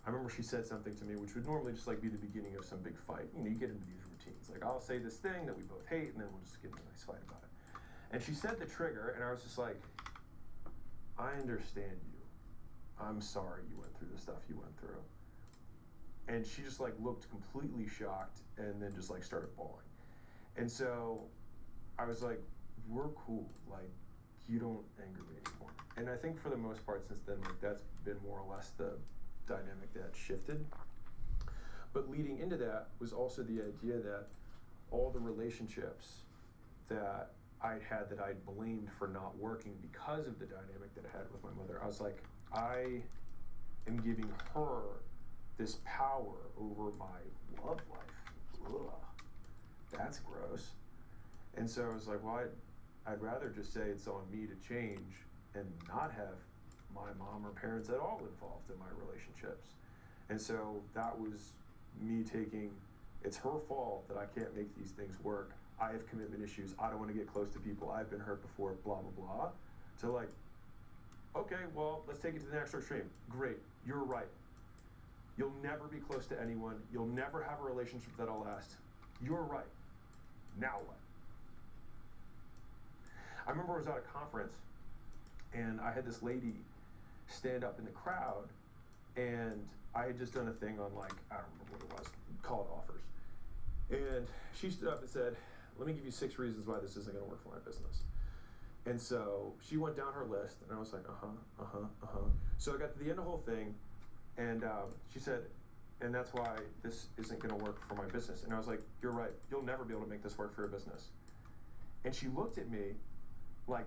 I remember she said something to me, which would normally just like be the beginning of some big fight. You get into these routines. Like I'll say this thing that we both hate, and then we'll just get in a nice fight about it. And she said the trigger, and I was just like, I understand you. I'm sorry you went through the stuff you went through. And she just like looked completely shocked and then just like started bawling. And so I was like, we're cool. Like, you don't anger me anymore. And I think for the most part since then, like that's been more or less the dynamic that shifted. But leading into that was also the idea that all the relationships that I'd had that I'd blamed for not working because of the dynamic that I had with my mother, I was like, I am giving her this power over my love life. Ugh, that's gross. And so I was like, well, I'd rather just say it's on me to change and not have my mom or parents at all involved in my relationships. And so that was me taking, it's her fault that I can't make these things work. I have commitment issues. I don't want to get close to people. I've been hurt before, blah, blah, blah. To like, okay, well, let's take it to the next extreme. Great, you're right. You'll never be close to anyone. You'll never have a relationship that'll last. You're right. Now what? I remember I was at a conference and I had this lady stand up in the crowd, and I had just done a thing on like, I don't remember what it was, call it offers. And she stood up and said, let me give you 6 reasons why this isn't gonna work for my business. And so she went down her list and I was like, So I got to the end of the whole thing, and she said, and that's why this isn't gonna work for my business. And I was like, you're right, you'll never be able to make this work for your business. And she looked at me like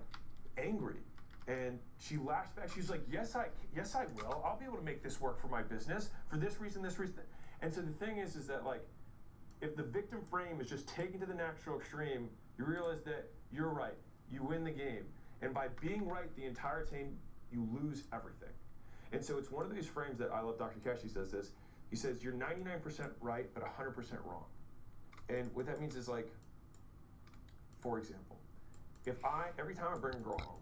angry, and she lashed back. She was like, yes I will. I'll be able to make this work for my business for this reason, this reason. And so the thing is that like, if the victim frame is just taken to the natural extreme, you realize that you're right, you win the game. And by being right the entire time, you lose everything. And so it's one of these frames that I love. Dr. Kashi says this. He says, you're 99% right, but 100% wrong. And what that means is like, for example, if every time I bring a girl home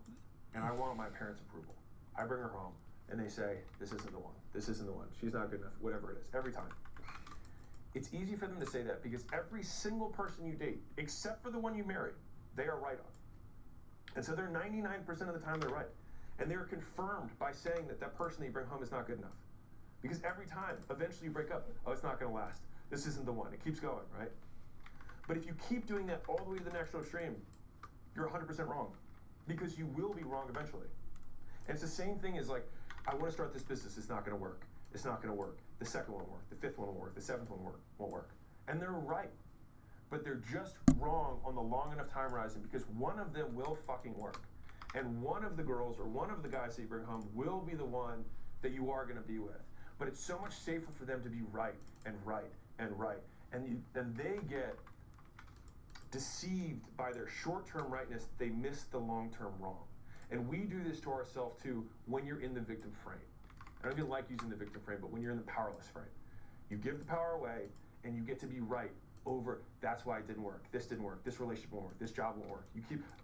and I want my parents' approval, I bring her home and they say, this isn't the one, this isn't the one, she's not good enough, whatever it is, every time. It's easy for them to say that because every single person you date, except for the one you married, they are right on. And so they're 99% of the time they're right. And they're confirmed by saying that that person that you bring home is not good enough. Because every time, eventually you break up, oh, it's not gonna last. This isn't the one, it keeps going, right? But if you keep doing that all the way to the natural extreme, you're 100% wrong. Because you will be wrong eventually. And it's the same thing as like, I wanna start this business, it's not gonna work. It's not gonna work. The second one won't work, the 5th one won't work, the 7th one won't work. And they're right. But they're just wrong on the long enough time horizon because one of them will fucking work. And one of the girls or one of the guys that you bring home will be the one that you are gonna be with. But it's so much safer for them to be right and right and right. And they get deceived by their short-term rightness, they miss the long-term wrong. And we do this to ourselves too when you're in the victim frame. I don't even like using the victim frame, but when you're in the powerless frame. You give the power away and you get to be right over. That's why it didn't work. This didn't work. This relationship won't work. This job won't work.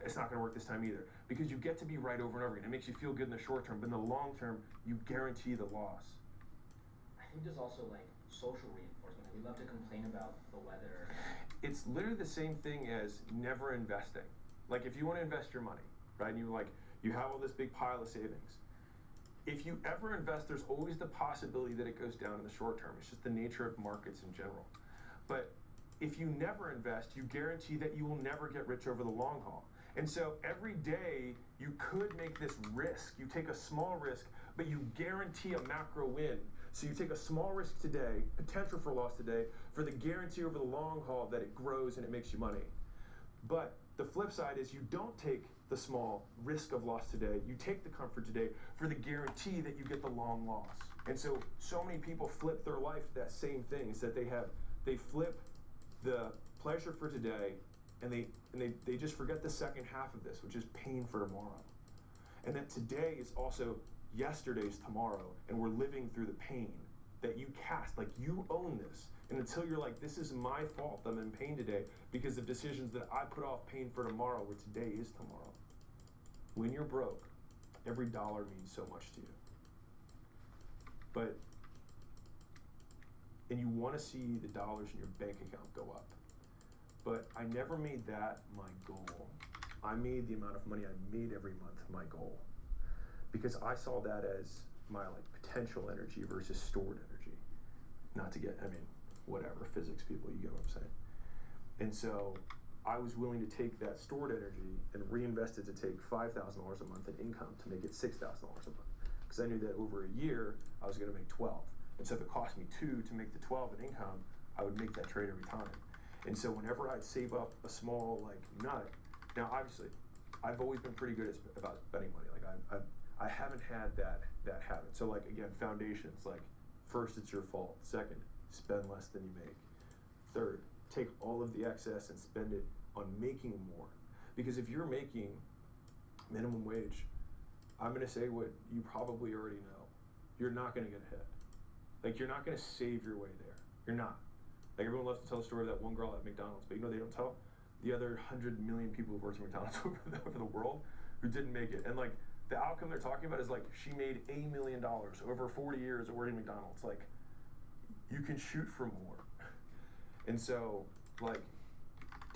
It's not going to work this time either. Because you get to be right over and over again. It makes you feel good in the short term, but in the long term, you guarantee the loss. I think there's also like social reinforcement. We love to complain about the weather. It's literally the same thing as never investing. Like if you want to invest your money, right? And you have all this big pile of savings. If you ever invest, there's always the possibility that it goes down in the short term. It's just the nature of markets in general. But if you never invest, you guarantee that you will never get rich over the long haul. And so every day you could make this risk. You take a small risk, but you guarantee a macro win. So you take a small risk today, potential for loss today, for the guarantee over the long haul that it grows and it makes you money. But the flip side is you don't take the small risk of loss today. You take the comfort today for the guarantee that you get the long loss. And so many people flip their life to that same thing, is that they flip the pleasure for today and they just forget the second half of this, which is pain for tomorrow. And that today is also yesterday's tomorrow, and we're living through the pain that you cast. Like, you own this. And until you're like, this is my fault, I'm in pain today because of decisions that I put off pain for tomorrow, where today is tomorrow. When you're broke, every dollar means so much to you. And you want to see the dollars in your bank account go up. But I never made that my goal. I made the amount of money I made every month my goal, because I saw that as my potential energy versus stored energy. Not to get, whatever, physics people, you get what I'm saying. And so I was willing to take that stored energy and reinvest it to take $5,000 a month in income to make it $6,000 a month. Because I knew that over a year, I was gonna make 12. And so if it cost me 2 to make the 12 in income, I would make that trade every time. And so whenever I'd save up a small nut, now obviously, I've always been pretty good about spending money. I haven't had that habit. So again, foundations, first, it's your fault. Second, spend less than you make. Third, take all of the excess and spend it on making more. Because if you're making minimum wage, I'm gonna say what you probably already know. You're not gonna get ahead. You're not gonna save your way there. You're not. Everyone loves to tell the story of that one girl at McDonald's, but they don't tell the other 100 million people who've worked at McDonald's over the world who didn't make it. And the outcome they're talking about is she made $1 million over 40 years of working at McDonald's. You can shoot for more. And so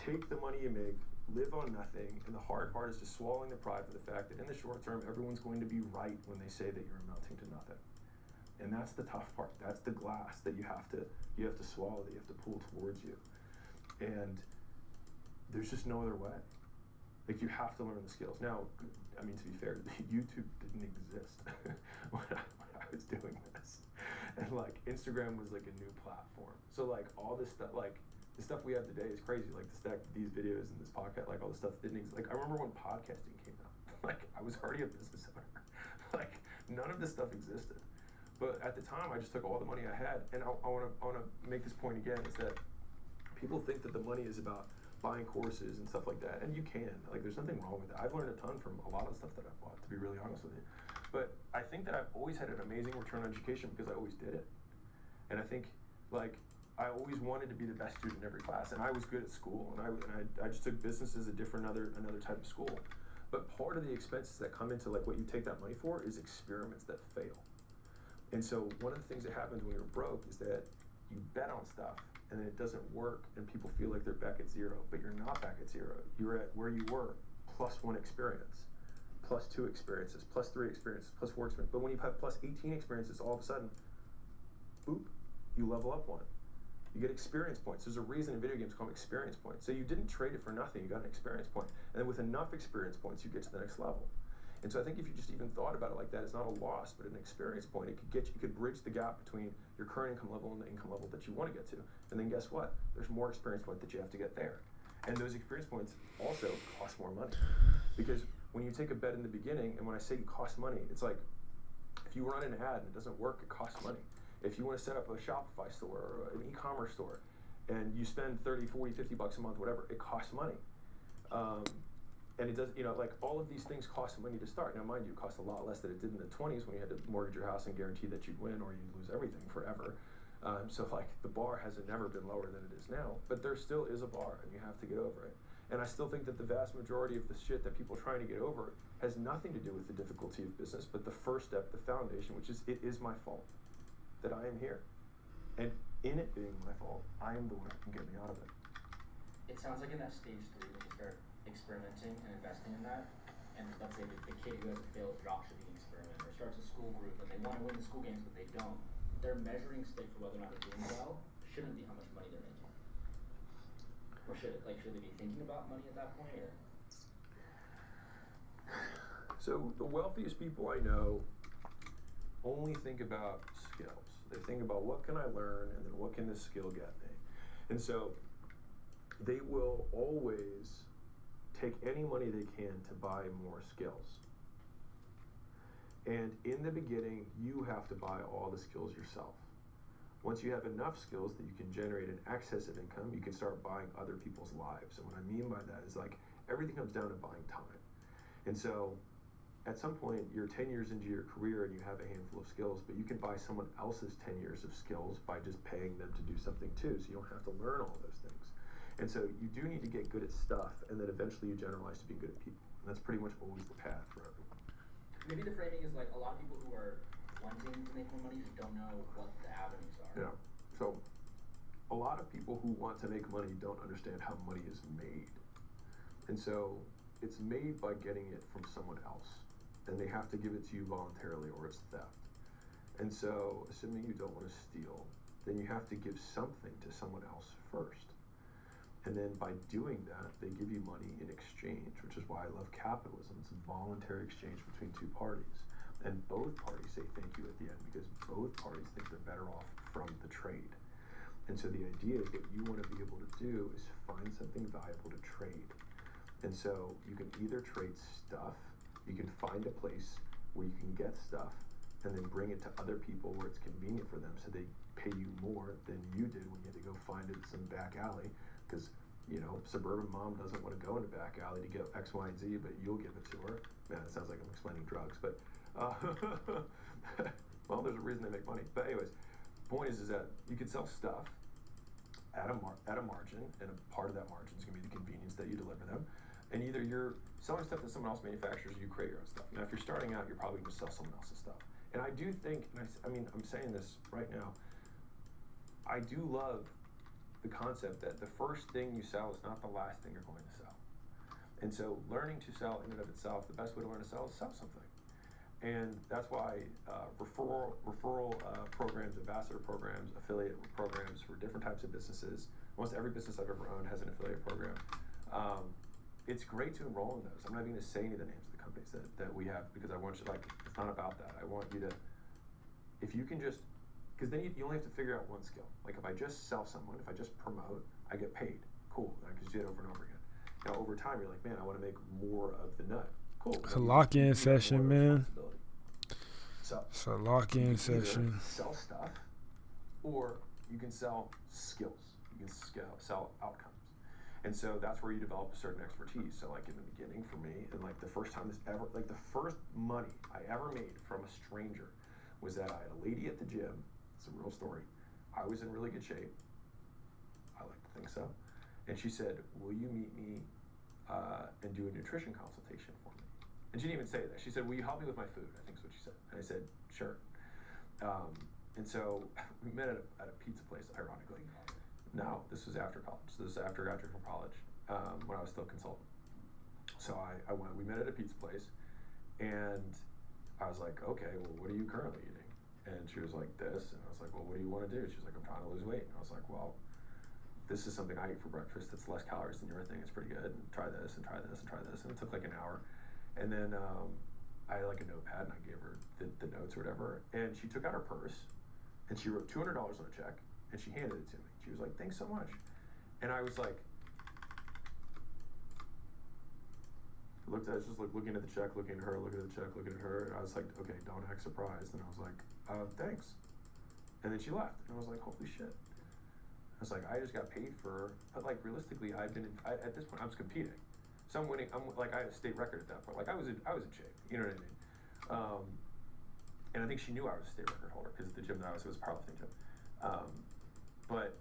take the money you make, live on nothing, and the hard part is just swallowing the pride for the fact that in the short term, everyone's going to be right when they say that you're amounting to nothing. And that's the tough part. That's the glass that you have to swallow, that you have to pull towards you. And there's just no other way. You have to learn the skills. Now, to be fair, YouTube didn't exist when I was doing this. And Instagram was a new platform. So all this stuff, the stuff we have today is crazy. These videos and this podcast, all this stuff didn't exist. I remember when podcasting came out. I was already a business owner. None of this stuff existed. But at the time, I just took all the money I had, and I want to make this point again, is that people think that the money is about buying courses and stuff like that, and you can. There's nothing wrong with that. I've learned a ton from a lot of the stuff that I've bought, to be really honest with you. But I think that I've always had an amazing return on education because I always did it. And I think, I always wanted to be the best student in every class, and I was good at school, and I just took business as another type of school. But part of the expenses that come into what you take that money for is experiments that fail. And so one of the things that happens when you're broke is that you bet on stuff and then it doesn't work and people feel like they're back at zero, but you're not back at zero. You're at where you were plus 1 experience, plus 2 experiences, plus 3 experiences, plus 4 experiences. But when you have plus 18 experiences, all of a sudden, boop, you level up 1. You get experience points. There's a reason in video games called experience points. So you didn't trade it for nothing, you got an experience point. And then with enough experience points, you get to the next level. And so I think if you just even thought about it like that, it's not a loss, but an experience point. It could bridge the gap between your current income level and the income level that you want to get to. And then guess what? There's more experience point that you have to get there. And those experience points also cost more money. Because when you take a bet in the beginning, and when I say it costs money, it's if you run an ad and it doesn't work, it costs money. If you want to set up a Shopify store or an e-commerce store, and you spend 30, 40, 50 bucks a month, whatever, it costs money. And it does, all of these things cost money to start. Now, mind you, it costs a lot less than it did in the 20s when you had to mortgage your house and guarantee that you'd win or you'd lose everything forever. So like the bar hasn't never been lower than it is now, but there still is a bar and you have to get over it. And I still think that the vast majority of the shit that people are trying to get over has nothing to do with the difficulty of business, but the first step, the foundation, which is, it is my fault that I am here. And in it being my fault, I am the one who can get me out of it. It sounds like in that stage 3, when you start experimenting and investing in that, and let's say the kid who has a failed dropshipping experiment or starts a school group and they want to win the school games but they don't, their measuring stick for whether or not they're doing well shouldn't be how much money they're making. Or should it? Like, should they be thinking about money at that point? Or? So the wealthiest people I know only think about skills. They think about what can I learn and then what can this skill get me. And so they will always take any money they can to buy more skills. And in the beginning, you have to buy all the skills yourself. Once you have enough skills that you can generate an excess of income, you can start buying other people's lives. And what I mean by that is like, everything comes down to buying time. And so at some point, you're 10 years into your career and you have a handful of skills, but you can buy someone else's 10 years of skills by just paying them to do something too. So you don't have to learn all those things. And so you do need to get good at stuff, and then eventually you generalize to being good at people. And that's pretty much always the path for everyone. Maybe the framing is like a lot of people who are wanting to make more money just don't know what the avenues are. Yeah. So a lot of people who want to make money don't understand how money is made. And so it's made by getting it from someone else, and they have to give it to you voluntarily or it's theft. And so assuming you don't want to steal, then you have to give something to someone else first. And then by doing that, they give you money in exchange, which is why I love capitalism. It's a voluntary exchange between two parties. And both parties say thank you at the end because both parties think they're better off from the trade. And so the idea is what you want to be able to do is find something valuable to trade. And so you can either trade stuff, you can find a place where you can get stuff and then bring it to other people where it's convenient for them so they pay you more than you did when you had to go find it in some back alley. Because, you know, suburban mom doesn't want to go in the back alley to get X, Y, and Z, but you'll give it to her. Man, it sounds like I'm explaining drugs, but, well, there's a reason they make money. But anyways, point is that you can sell stuff at a margin, and a part of that margin is going to be the convenience that you deliver them. And either you're selling stuff that someone else manufactures, or you create your own stuff. Now, if you're starting out, you're probably going to sell someone else's stuff. And I do think, and I mean, I'm saying this right now, I do love the concept that the first thing you sell is not the last thing you're going to sell. And so learning to sell in and of itself, the best way to learn to sell is sell something. And that's why referral programs, ambassador programs, affiliate programs for different types of businesses, almost every business I've ever owned has an affiliate program. It's great to enroll in those. I'm not even going to say any of the names of the companies that we have because I want you, like, it's not about that. I want you to, if you can just, because then you only have to figure out one skill. Like if I just sell someone, if I just promote, I get paid. Cool, I can just do it over and over again. Now over time, you're like, man, I want to make more of the nut. Cool. It's a lock-in session, man. So it's a lock-in session. Sell stuff, or you can sell skills. You can sell outcomes. And so that's where you develop a certain expertise. So like in the beginning for me, and like the first time this ever, like the first money I ever made from a stranger was that I had a lady at the gym. It's a real story. I was in really good shape. I like to think so. And she said, will you meet me and do a nutrition consultation for me? And she didn't even say that. She said, will you help me with my food? I think is what she said. And I said, sure. And so we met at a pizza place, ironically. No, this was after college. So this was after I graduated from college when I was still a consultant. So I went, we met at a pizza place, and I was like, okay, well, what are you currently eating? And she was like, this. And I was like, well, what do you want to do? She was like, I'm trying to lose weight. And I was like, well, this is something I eat for breakfast that's less calories than your thing. It's pretty good. And try this and try this and try this. And it took like an hour. And then I had like a notepad, and I gave her the notes or whatever. And she took out her purse, and she wrote $200 on a check, and she handed it to me. She was like, thanks so much. And I was like, I was just like looking at the check, looking at her, looking at the check, looking at her. And I was like, okay, don't act surprised. And I was like, thanks. And then she left. And I was like, holy shit. I was like, I just got paid for, but like realistically, at this point, I was competing. So I'm winning, I had a state record at that point. Like I was in shape, you know what I mean? And I think she knew I was a state record holder because the gym that I was, it was a powerlifting gym. But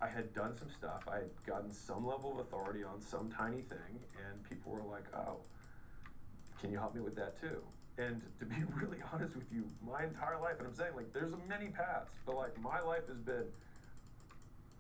I had done some stuff. I had gotten some level of authority on some tiny thing, and people were like, oh, can you help me with that too? And to be really honest with you, my entire life, and I'm saying, like, there's many paths, but like my life has been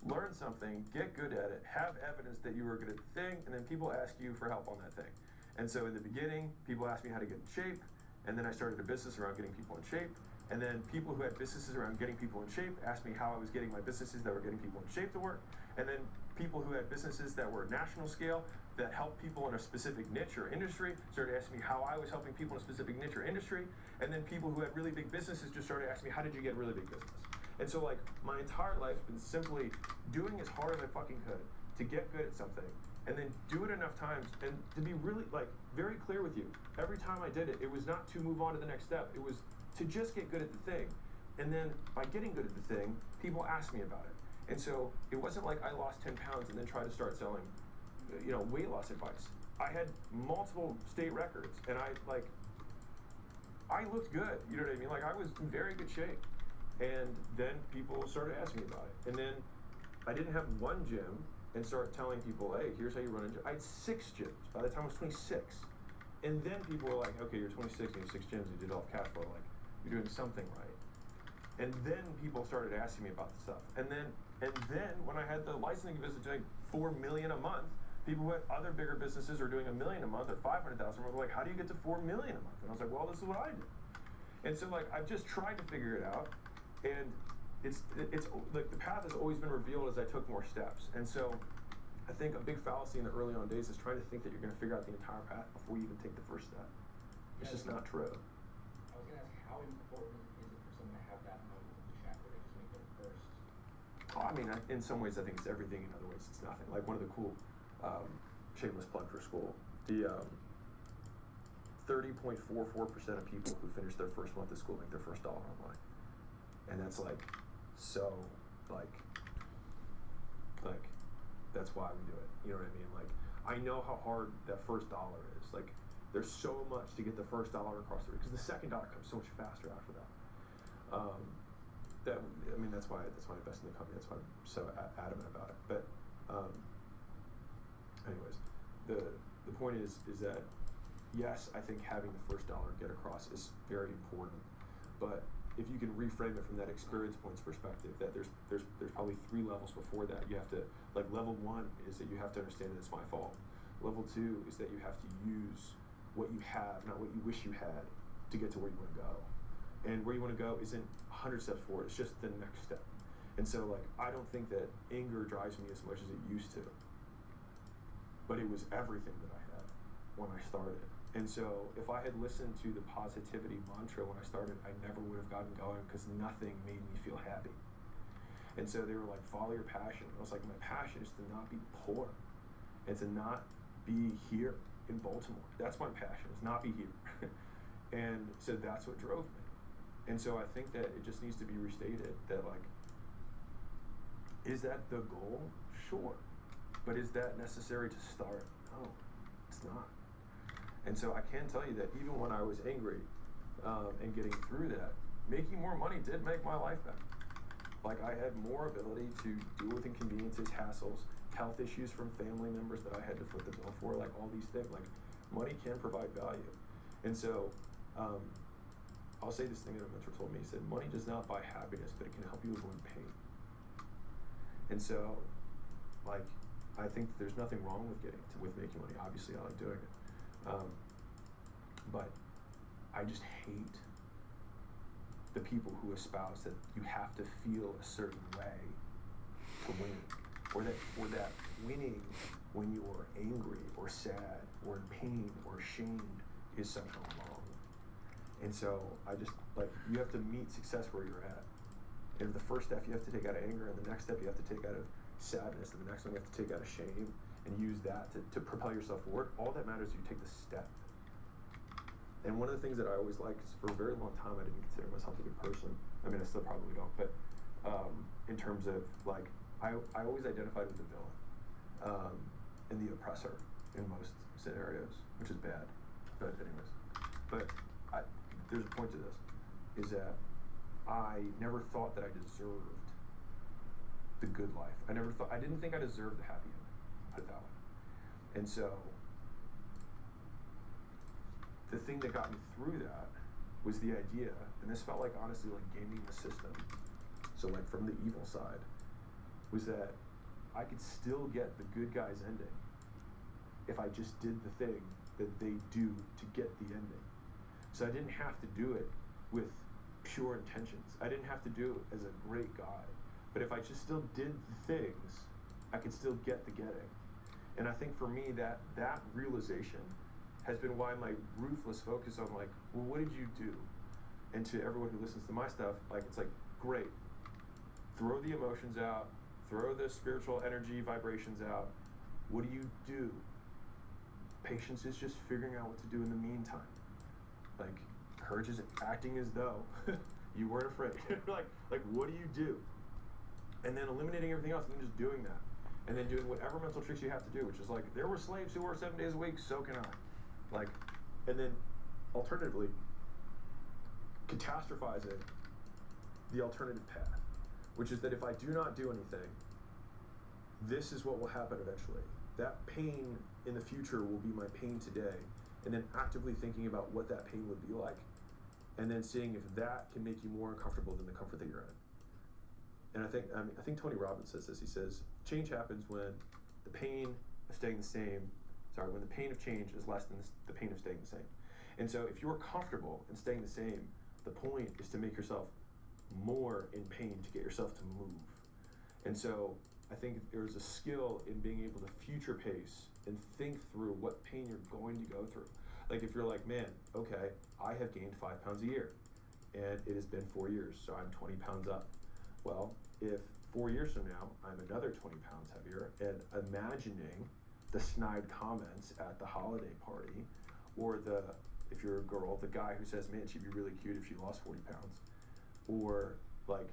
learn something, get good at it, have evidence that you were good at the thing, and then people ask you for help on that thing. And so in the beginning, people asked me how to get in shape, and then I started a business around getting people in shape. And then people who had businesses around getting people in shape asked me how I was getting my businesses that were getting people in shape to work. And then people who had businesses that were national scale, that helped people in a specific niche or industry, started asking me how I was helping people in a specific niche or industry. And then people who had really big businesses just started asking me, how did you get a really big business? And so like my entire life has been simply doing as hard as I fucking could to get good at something, and then do it enough times. And to be really like very clear with you, every time I did it, it was not to move on to the next step. It was to just get good at the thing. And then by getting good at the thing, people asked me about it. And so it wasn't like I lost 10 pounds and then tried to start selling, weight loss advice. I had multiple state records, and I looked good, you know what I mean? Like I was in very good shape. And then people started asking me about it. And then I didn't have one gym and start telling people, hey, here's how you run a gym. I had 6 gyms by the time I was 26. And then people were like, okay, you're 26 and you have 6 gyms, you did all cash flow, like you're doing something right. And then people started asking me about the stuff. And then when I had the licensing business doing $4 million a month, people who had other bigger businesses are doing $1 million a month or $500,000 were like, how do you get to $4 million a month? And I was like, well, this is what I did. And so like I've just tried to figure it out, and it's like the path has always been revealed as I took more steps. And so I think a big fallacy in the early on days is trying to think that you're going to figure out the entire path before you even take the first step. It's just not true. I was going to ask, how important is it for someone to have that moment with the check where they just make their first? Oh, I mean, in some ways I think it's everything, in other ways it's nothing. Like one of the cool, shameless plug for school, the 30.44% of people who finish their first month of school make their first dollar online. And that's like, so like, that's why we do it. You know what I mean? Like, I know how hard that first dollar is. Like, there's so much to get the first dollar across the road, because the second dollar comes so much faster after that. That's why I invest in the company. That's why I'm so adamant about it. But, anyways, the point is that yes, I think having the first dollar get across is very important. But if you can reframe it from that experience points perspective, that there's probably 3 levels before that. You have to, like, level 1 is that you have to understand that it's my fault. Level 2 is that you have to use what you have, not what you wish you had, to get to where you want to go. And where you want to go isn't 100 steps forward, it's just the next step. And so, like, I don't think that anger drives me as much as it used to. But it was everything that I had when I started. And so if I had listened to the positivity mantra when I started, I never would have gotten going, because nothing made me feel happy. And so they were like, follow your passion. I was like, my passion is to not be poor and to not be here in Baltimore. That's my passion, is not be here. And so that's what drove me. And so I think that it just needs to be restated that, like, is that the goal? Sure. But is that necessary to start? No, it's not. And so I can tell you that even when I was angry and getting through that, making more money did make my life better. Like, I had more ability to deal with inconveniences, hassles, health issues from family members that I had to foot the bill for, like all these things. Like, money can provide value. And so I'll say this thing that a mentor told me. He said, money does not buy happiness, but it can help you avoid pain. And so, like, I think there's nothing wrong with making money. Obviously, I like doing it. But I just hate the people who espouse that you have to feel a certain way to win, or that winning when you're angry or sad or in pain or ashamed is somehow wrong. And so I just, like, you have to meet success where you're at. And the first step you have to take out of anger, and the next step you have to take out of sadness, and the next one you have to take out of shame, and use that to propel yourself forward. All that matters is you take the step. And one of the things that I always liked is, for a very long time, I didn't consider myself a good person. I mean, I still probably don't, but in terms of, like, I always identified with the villain and the oppressor in most scenarios, which is bad. But anyways, there's a point to this, is that I never thought that I deserved the good life. I didn't think I deserved the happy ending, put it that way. And so the thing that got me through that was the idea, and this felt like honestly like gaming the system, so like from the evil side, was that I could still get the good guys ending if I just did the thing that they do to get the ending. So I didn't have to do it with pure intentions. I didn't have to do it as a great guy. But if I just still did the things, I could still get the getting. And I think for me that realization has been why my ruthless focus on like, well, what did you do? And to everyone who listens to my stuff, like it's like, great. Throw the emotions out, throw the spiritual energy vibrations out. What do you do? Patience is just figuring out what to do in the meantime. Like, courage is acting as though you weren't afraid. like, what do you do? And then eliminating everything else and then just doing that. And then doing whatever mental tricks you have to do, which is like, there were slaves who worked 7 days a week, so can I. Like, and then alternatively, catastrophizing the alternative path, which is that if I do not do anything, this is what will happen eventually. That pain in the future will be my pain today, and then actively thinking about what that pain would be like, and then seeing if that can make you more uncomfortable than the comfort that you're in. And I think Tony Robbins says this. He says, change happens when the pain of staying the same, when the pain of change is less than the pain of staying the same. And so if you're comfortable in staying the same, the point is to make yourself more in pain to get yourself to move. And so I think there's a skill in being able to future pace and think through what pain you're going to go through. Like if you're like, man, okay, I have gained 5 pounds a year and it has been 4 years, so I'm 20 pounds up. Well, if 4 years from now, I'm another 20 pounds heavier, and imagining the snide comments at the holiday party, or if you're a girl, the guy who says, man, she'd be really cute if she lost 40 pounds. Or like,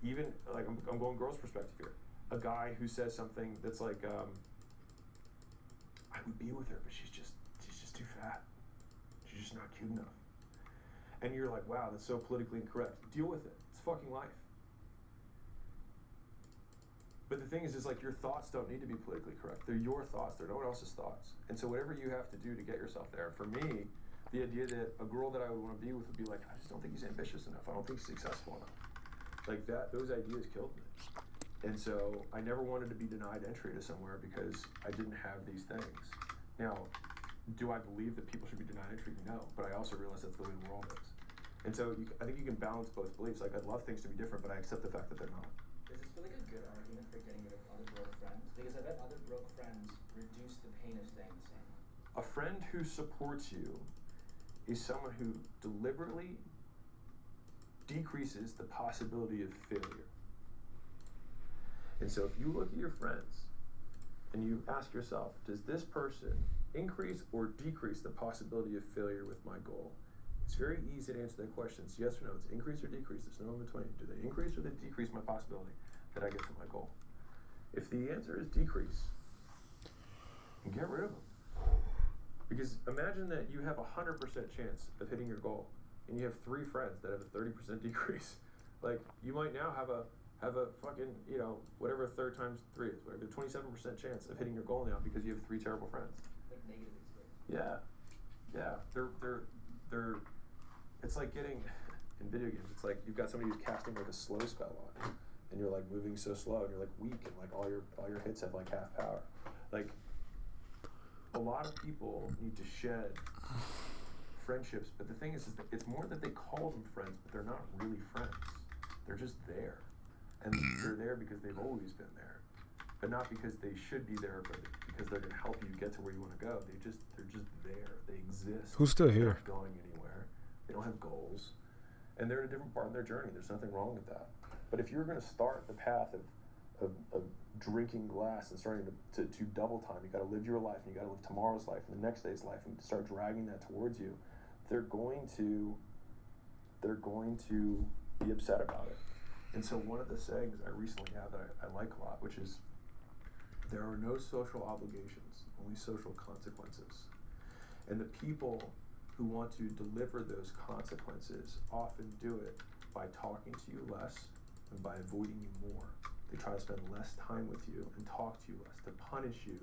even like, I'm going girl's perspective here. A guy who says something that's like, I would be with her, but she's just too fat. She's just not cute enough. And you're like, wow, that's so politically incorrect. Deal with it. It's fucking life. But the thing is like your thoughts don't need to be politically correct. They're your thoughts. They're no one else's thoughts. And so whatever you have to do to get yourself there. For me, the idea that a girl that I would want to be with would be like, I just don't think he's ambitious enough. I don't think he's successful enough. Like that, those ideas killed me. And so I never wanted to be denied entry to somewhere because I didn't have these things. Now, do I believe that people should be denied entry? No, but I also realize that's the way the world is. And so I think you can balance both beliefs. Like I'd love things to be different, but I accept the fact that they're not. Does this feel like a good argument for getting rid of other broke friends? Because I bet other broke friends reduce the pain of staying the same. A friend who supports you is someone who deliberately decreases the possibility of failure. And so if you look at your friends and you ask yourself, does this person increase or decrease the possibility of failure with my goal? It's very easy to answer that question. It's yes or no. It's increase or decrease. There's no in between. Do they increase or they decrease my possibility that I get to my goal? If the answer is decrease, get rid of them. Because imagine that you have a 100% chance of hitting your goal, and you have 3 friends that have a 30% decrease. Like you might now have a fucking, whatever 3 times 3 is, whatever, 27% chance of hitting your goal now because you have 3 terrible friends. Like negative experience. Yeah. They're. It's like getting in video games. It's like you've got somebody who's casting like a slow spell on you, and you're like moving so slow, and you're like weak, and like all your hits have like half power. Like a lot of people need to shed friendships, but the thing is that it's more that they call them friends, but they're not really friends. They're just there, and they're there because they've always been there, but not because they should be there, but because they're going to help you get to where you want to go. They're just there. They exist. Who's still here? They're not going anywhere. They don't have goals, and they're at a different part of their journey. There's nothing wrong with that. But if you're going to start the path of drinking glass and starting to double time, you got to live your life, and you got to live tomorrow's life and the next day's life, and start dragging that towards you. They're going to be upset about it. And so one of the sayings I recently have that I like a lot, which is, there are no social obligations, only social consequences. And the people who want to deliver those consequences often do it by talking to you less and by avoiding you more. They try to spend less time with you and talk to you less, to punish you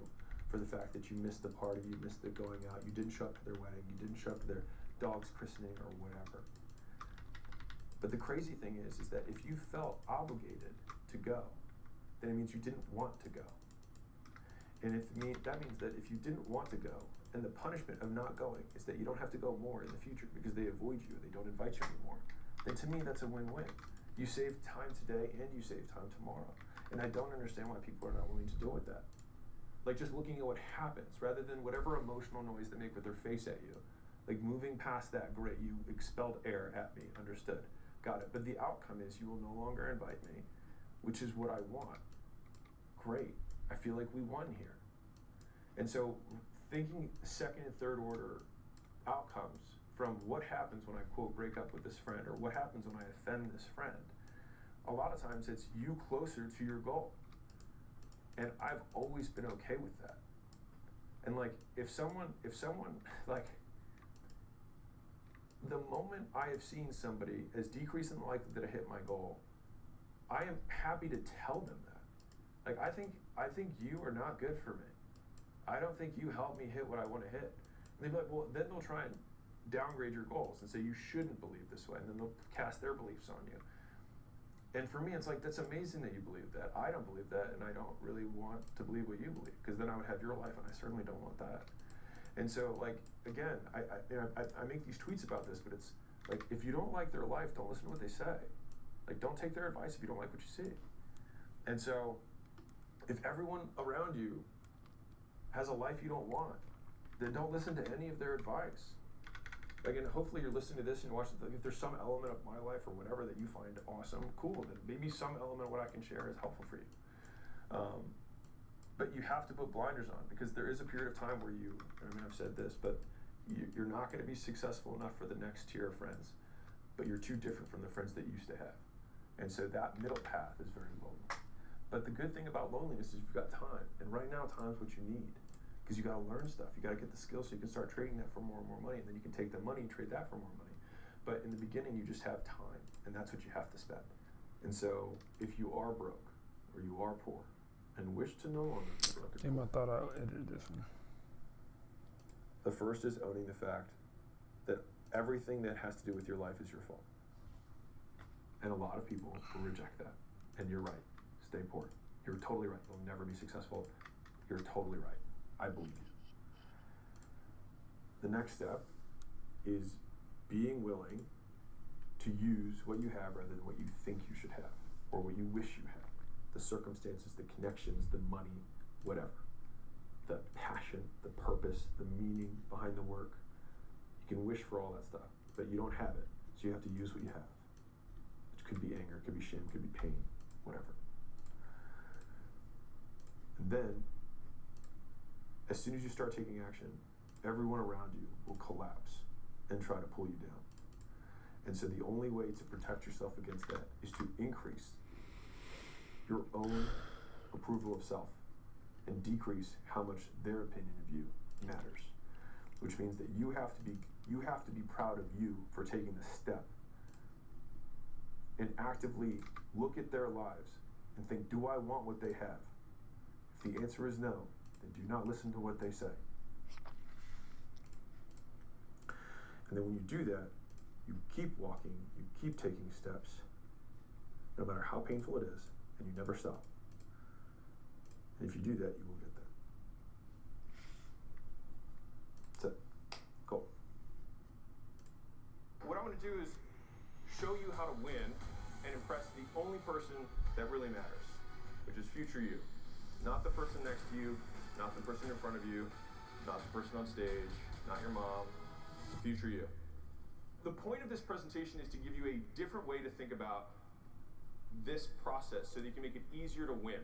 for the fact that you missed the party, you missed the going out, you didn't show up to their wedding, you didn't show up to their dog's christening or whatever. But the crazy thing is that if you felt obligated to go, then it means you didn't want to go. And that means that if you didn't want to go, and the punishment of not going is that you don't have to go more in the future because they avoid you, they don't invite you anymore, then to me that's a win-win. You save time today and you save time tomorrow. And I don't understand why people are not willing to deal with that. Like just looking at what happens rather than whatever emotional noise they make with their face at you. Like moving past that, great, you expelled air at me, understood, got it. But the outcome is you will no longer invite me, which is what I want. Great, I feel like we won here. And so thinking second and third order outcomes from what happens when I quote break up with this friend or what happens when I offend this friend, a lot of times it's you closer to your goal. And I've always been okay with that. And like if someone like the moment I have seen somebody as decreasing the likelihood that I hit my goal, I am happy to tell them that. Like I think you are not good for me. I don't think you help me hit what I want to hit. And they'll be like, well, then they'll try and downgrade your goals and say you shouldn't believe this way, and then they'll cast their beliefs on you. And for me, it's like, that's amazing that you believe that. I don't believe that, and I don't really want to believe what you believe, because then I would have your life, and I certainly don't want that. And so, like, again, I make these tweets about this, but it's like, if you don't like their life, don't listen to what they say. Like, don't take their advice if you don't like what you see. And so, if everyone around you has a life you don't want, then don't listen to any of their advice. Like, and hopefully you're listening to this and watching. If there's some element of my life or whatever that you find awesome, cool. Then maybe some element of what I can share is helpful for you. But you have to put blinders on, because there is a period of time where I've said this, but you're not going to be successful enough for the next tier of friends, but you're too different from the friends that you used to have. And so that middle path is very lonely. But the good thing about loneliness is you've got time. And right now, time's what you need. Because you got to learn stuff. You got to get the skills so you can start trading that for more and more money, and then you can take the money and trade that for more money. But in the beginning, you just have time, and that's what you have to spend. And so, if you are broke or you are poor and wish to no longer be broke, I thought I edited this one. The first is owning the fact that everything that has to do with your life is your fault. And a lot of people will reject that. And you're right. Stay poor. You're totally right. You'll never be successful. You're totally right. I believe you. The next step is being willing to use what you have rather than what you think you should have or what you wish you had. The circumstances, the connections, the money, whatever. The passion, the purpose, the meaning behind the work. You can wish for all that stuff, but you don't have it. So you have to use what you have. Which could be anger, could be shame, could be pain, whatever. And then, as soon as you start taking action, everyone around you will collapse and try to pull you down. And so the only way to protect yourself against that is to increase your own approval of self and decrease how much their opinion of you matters. Which means that you have to be proud of you for taking the step and actively look at their lives and think, do I want what they have? If the answer is no, then do not listen to what they say. And then when you do that, you keep walking, you keep taking steps, no matter how painful it is, and you never stop. And if you do that, you will get there. That's it. Cool. What I'm going to do is show you how to win and impress the only person that really matters, which is future you. Not the person next to you, not the person in front of you, not the person on stage, not your mom, future you. The point of this presentation is to give you a different way to think about this process so that you can make it easier to win.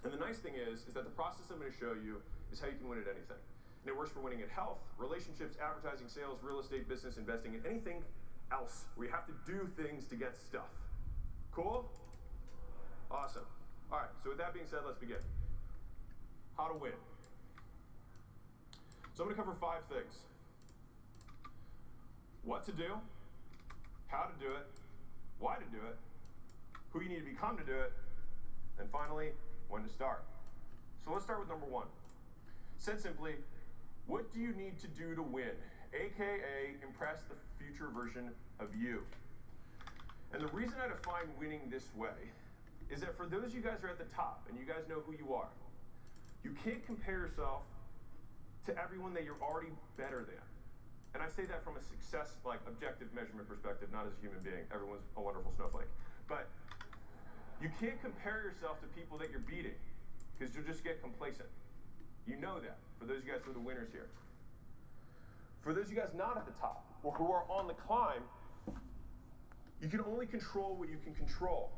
And the nice thing is that the process I'm going to show you is how you can win at anything. And it works for winning at health, relationships, advertising, sales, real estate, business, investing, and anything else where you have to do things to get stuff. Cool? Awesome. All right, so with that being said, let's begin. How to win. So I'm going to cover 5 things. What to do, how to do it, why to do it, who you need to become to do it, and finally, when to start. So let's start with number one. Said simply, what do you need to do to win? AKA, impress the future version of you. And the reason I define winning this way is that for those of you guys who are at the top, and you guys know who you are, you can't compare yourself to everyone that you're already better than. And I say that from a success, like objective measurement perspective, not as a human being. Everyone's a wonderful snowflake. But you can't compare yourself to people that you're beating, because you'll just get complacent. You know that, for those of you guys who are the winners here. For those of you guys not at the top, or who are on the climb, you can only control what you can control.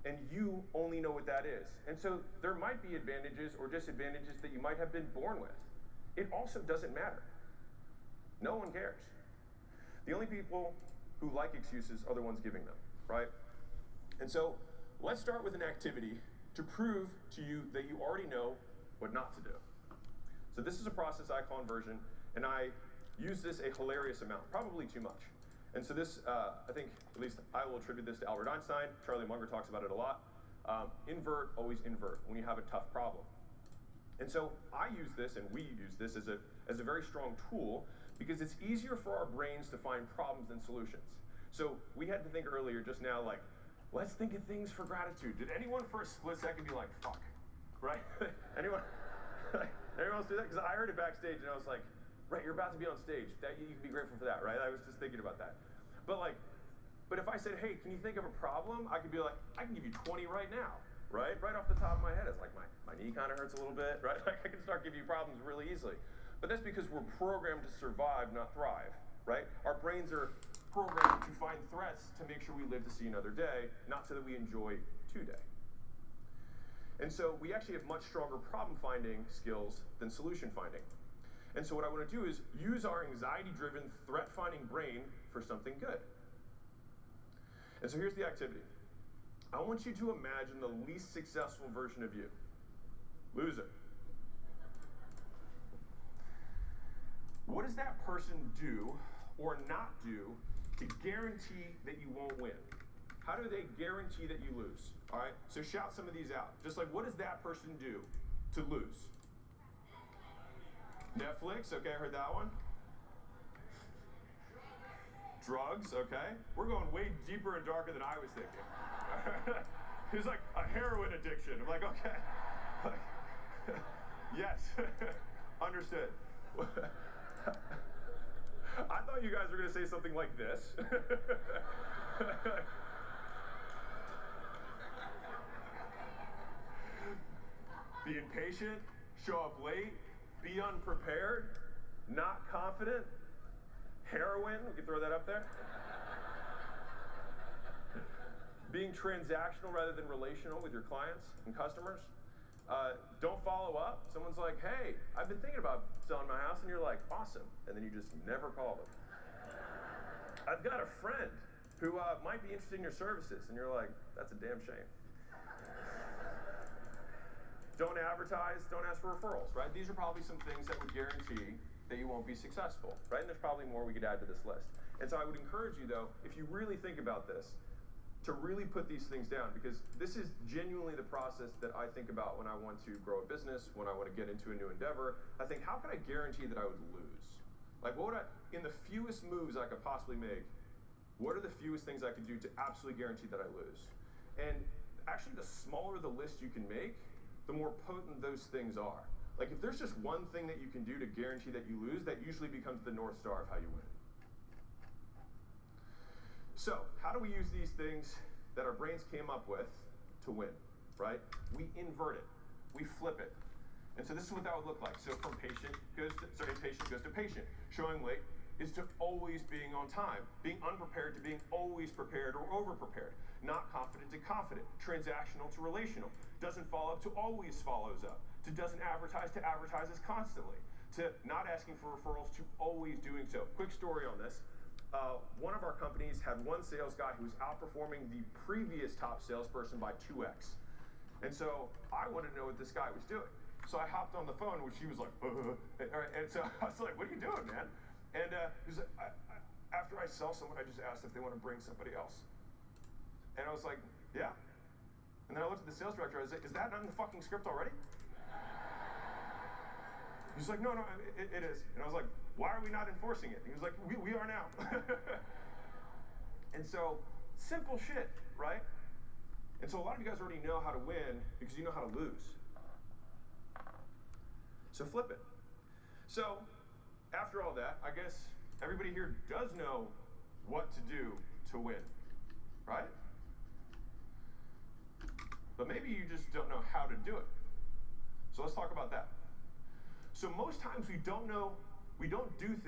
And you only know what that is. And so there might be advantages or disadvantages that you might have been born with. It also doesn't matter. No one cares. The only people who like excuses are the ones giving them, right? And so let's start with an activity to prove to you that you already know what not to do. So this is a process I call inversion, and I use this a hilarious amount, probably too much. And so this, I think, at least I will attribute this to Albert Einstein. Charlie Munger talks about it a lot. Invert, always invert when you have a tough problem. And so I use this, and we use this as a very strong tool, because it's easier for our brains to find problems than solutions. So we had to think earlier just now, like, let's think of things for gratitude. Did anyone for a split second be like, fuck, right? Anyone else do that? Because I heard it backstage, and I was like, right, you're about to be on stage. That you can be grateful for that, right? I was just thinking about that. But if I said, hey, can you think of a problem? I could be like, I can give you 20 right now, right? Right off the top of my head. It's like my knee kind of hurts a little bit, right? Like I can start giving you problems really easily. But that's because we're programmed to survive, not thrive, right? Our brains are programmed to find threats to make sure we live to see another day, not so that we enjoy today. And so we actually have much stronger problem finding skills than solution finding. And so what I want to do is use our anxiety-driven, threat-finding brain for something good. And so here's the activity. I want you to imagine the least successful version of you. Loser. What does that person do or not do to guarantee that you won't win? How do they guarantee that you lose? All right, so shout some of these out. Just like, what does that person do to lose? Netflix, okay, I heard that one. Drugs, okay. We're going way deeper and darker than I was thinking. It's like a heroin addiction. I'm like, okay. Yes, understood. I thought you guys were going to say something like this. Be impatient, show up late, be unprepared, not confident. Heroin, we can throw that up there. Being transactional rather than relational with your clients and customers. Don't follow up. Someone's like, hey, I've been thinking about selling my house, and you're like, awesome. And then you just never call them. I've got a friend who might be interested in your services, and you're like, that's a damn shame. Don't advertise, don't ask for referrals, right? These are probably some things that would guarantee that you won't be successful, right? And there's probably more we could add to this list. And so I would encourage you, though, if you really think about this, to really put these things down, because this is genuinely the process that I think about when I want to grow a business, when I want to get into a new endeavor. I think, how can I guarantee that I would lose? Like, what would I, in the fewest moves I could possibly make, what are the fewest things I could do to absolutely guarantee that I lose? And actually, the smaller the list you can make, the more potent those things are. Like, if there's just one thing that you can do to guarantee that you lose, that usually becomes the North Star of how you win. So, how do we use these things that our brains came up with to win, right? We invert it. We flip it. And so this is what that would look like. So from impatient goes to patient. Showing late is to always being on time. Being unprepared to being always prepared or over-prepared. Not confident to confident. Transactional to relational. Doesn't follow up to always follows up. To doesn't advertise to advertises constantly. To not asking for referrals to always doing so. Quick story on this. One of our companies had one sales guy who was outperforming the previous top salesperson by 2x. And so I wanted to know what this guy was doing. So I hopped on the phone, which he was like, and so I was like, what are you doing, man? And he was like, after I sell someone, I just asked if they want to bring somebody else. And I was like, Yeah. And then I looked at the sales director. I was like, is that not in the fucking script already? He's like, no, it is. And I was like, why are we not enforcing it? And he was like, we are now. And so, simple shit, right? And so a lot of you guys already know how to win because you know how to lose. So flip it. So, after all that, I guess everybody here does know what to do to win, right? But maybe you just don't know how to do it. So let's talk about that. So most times we don't do things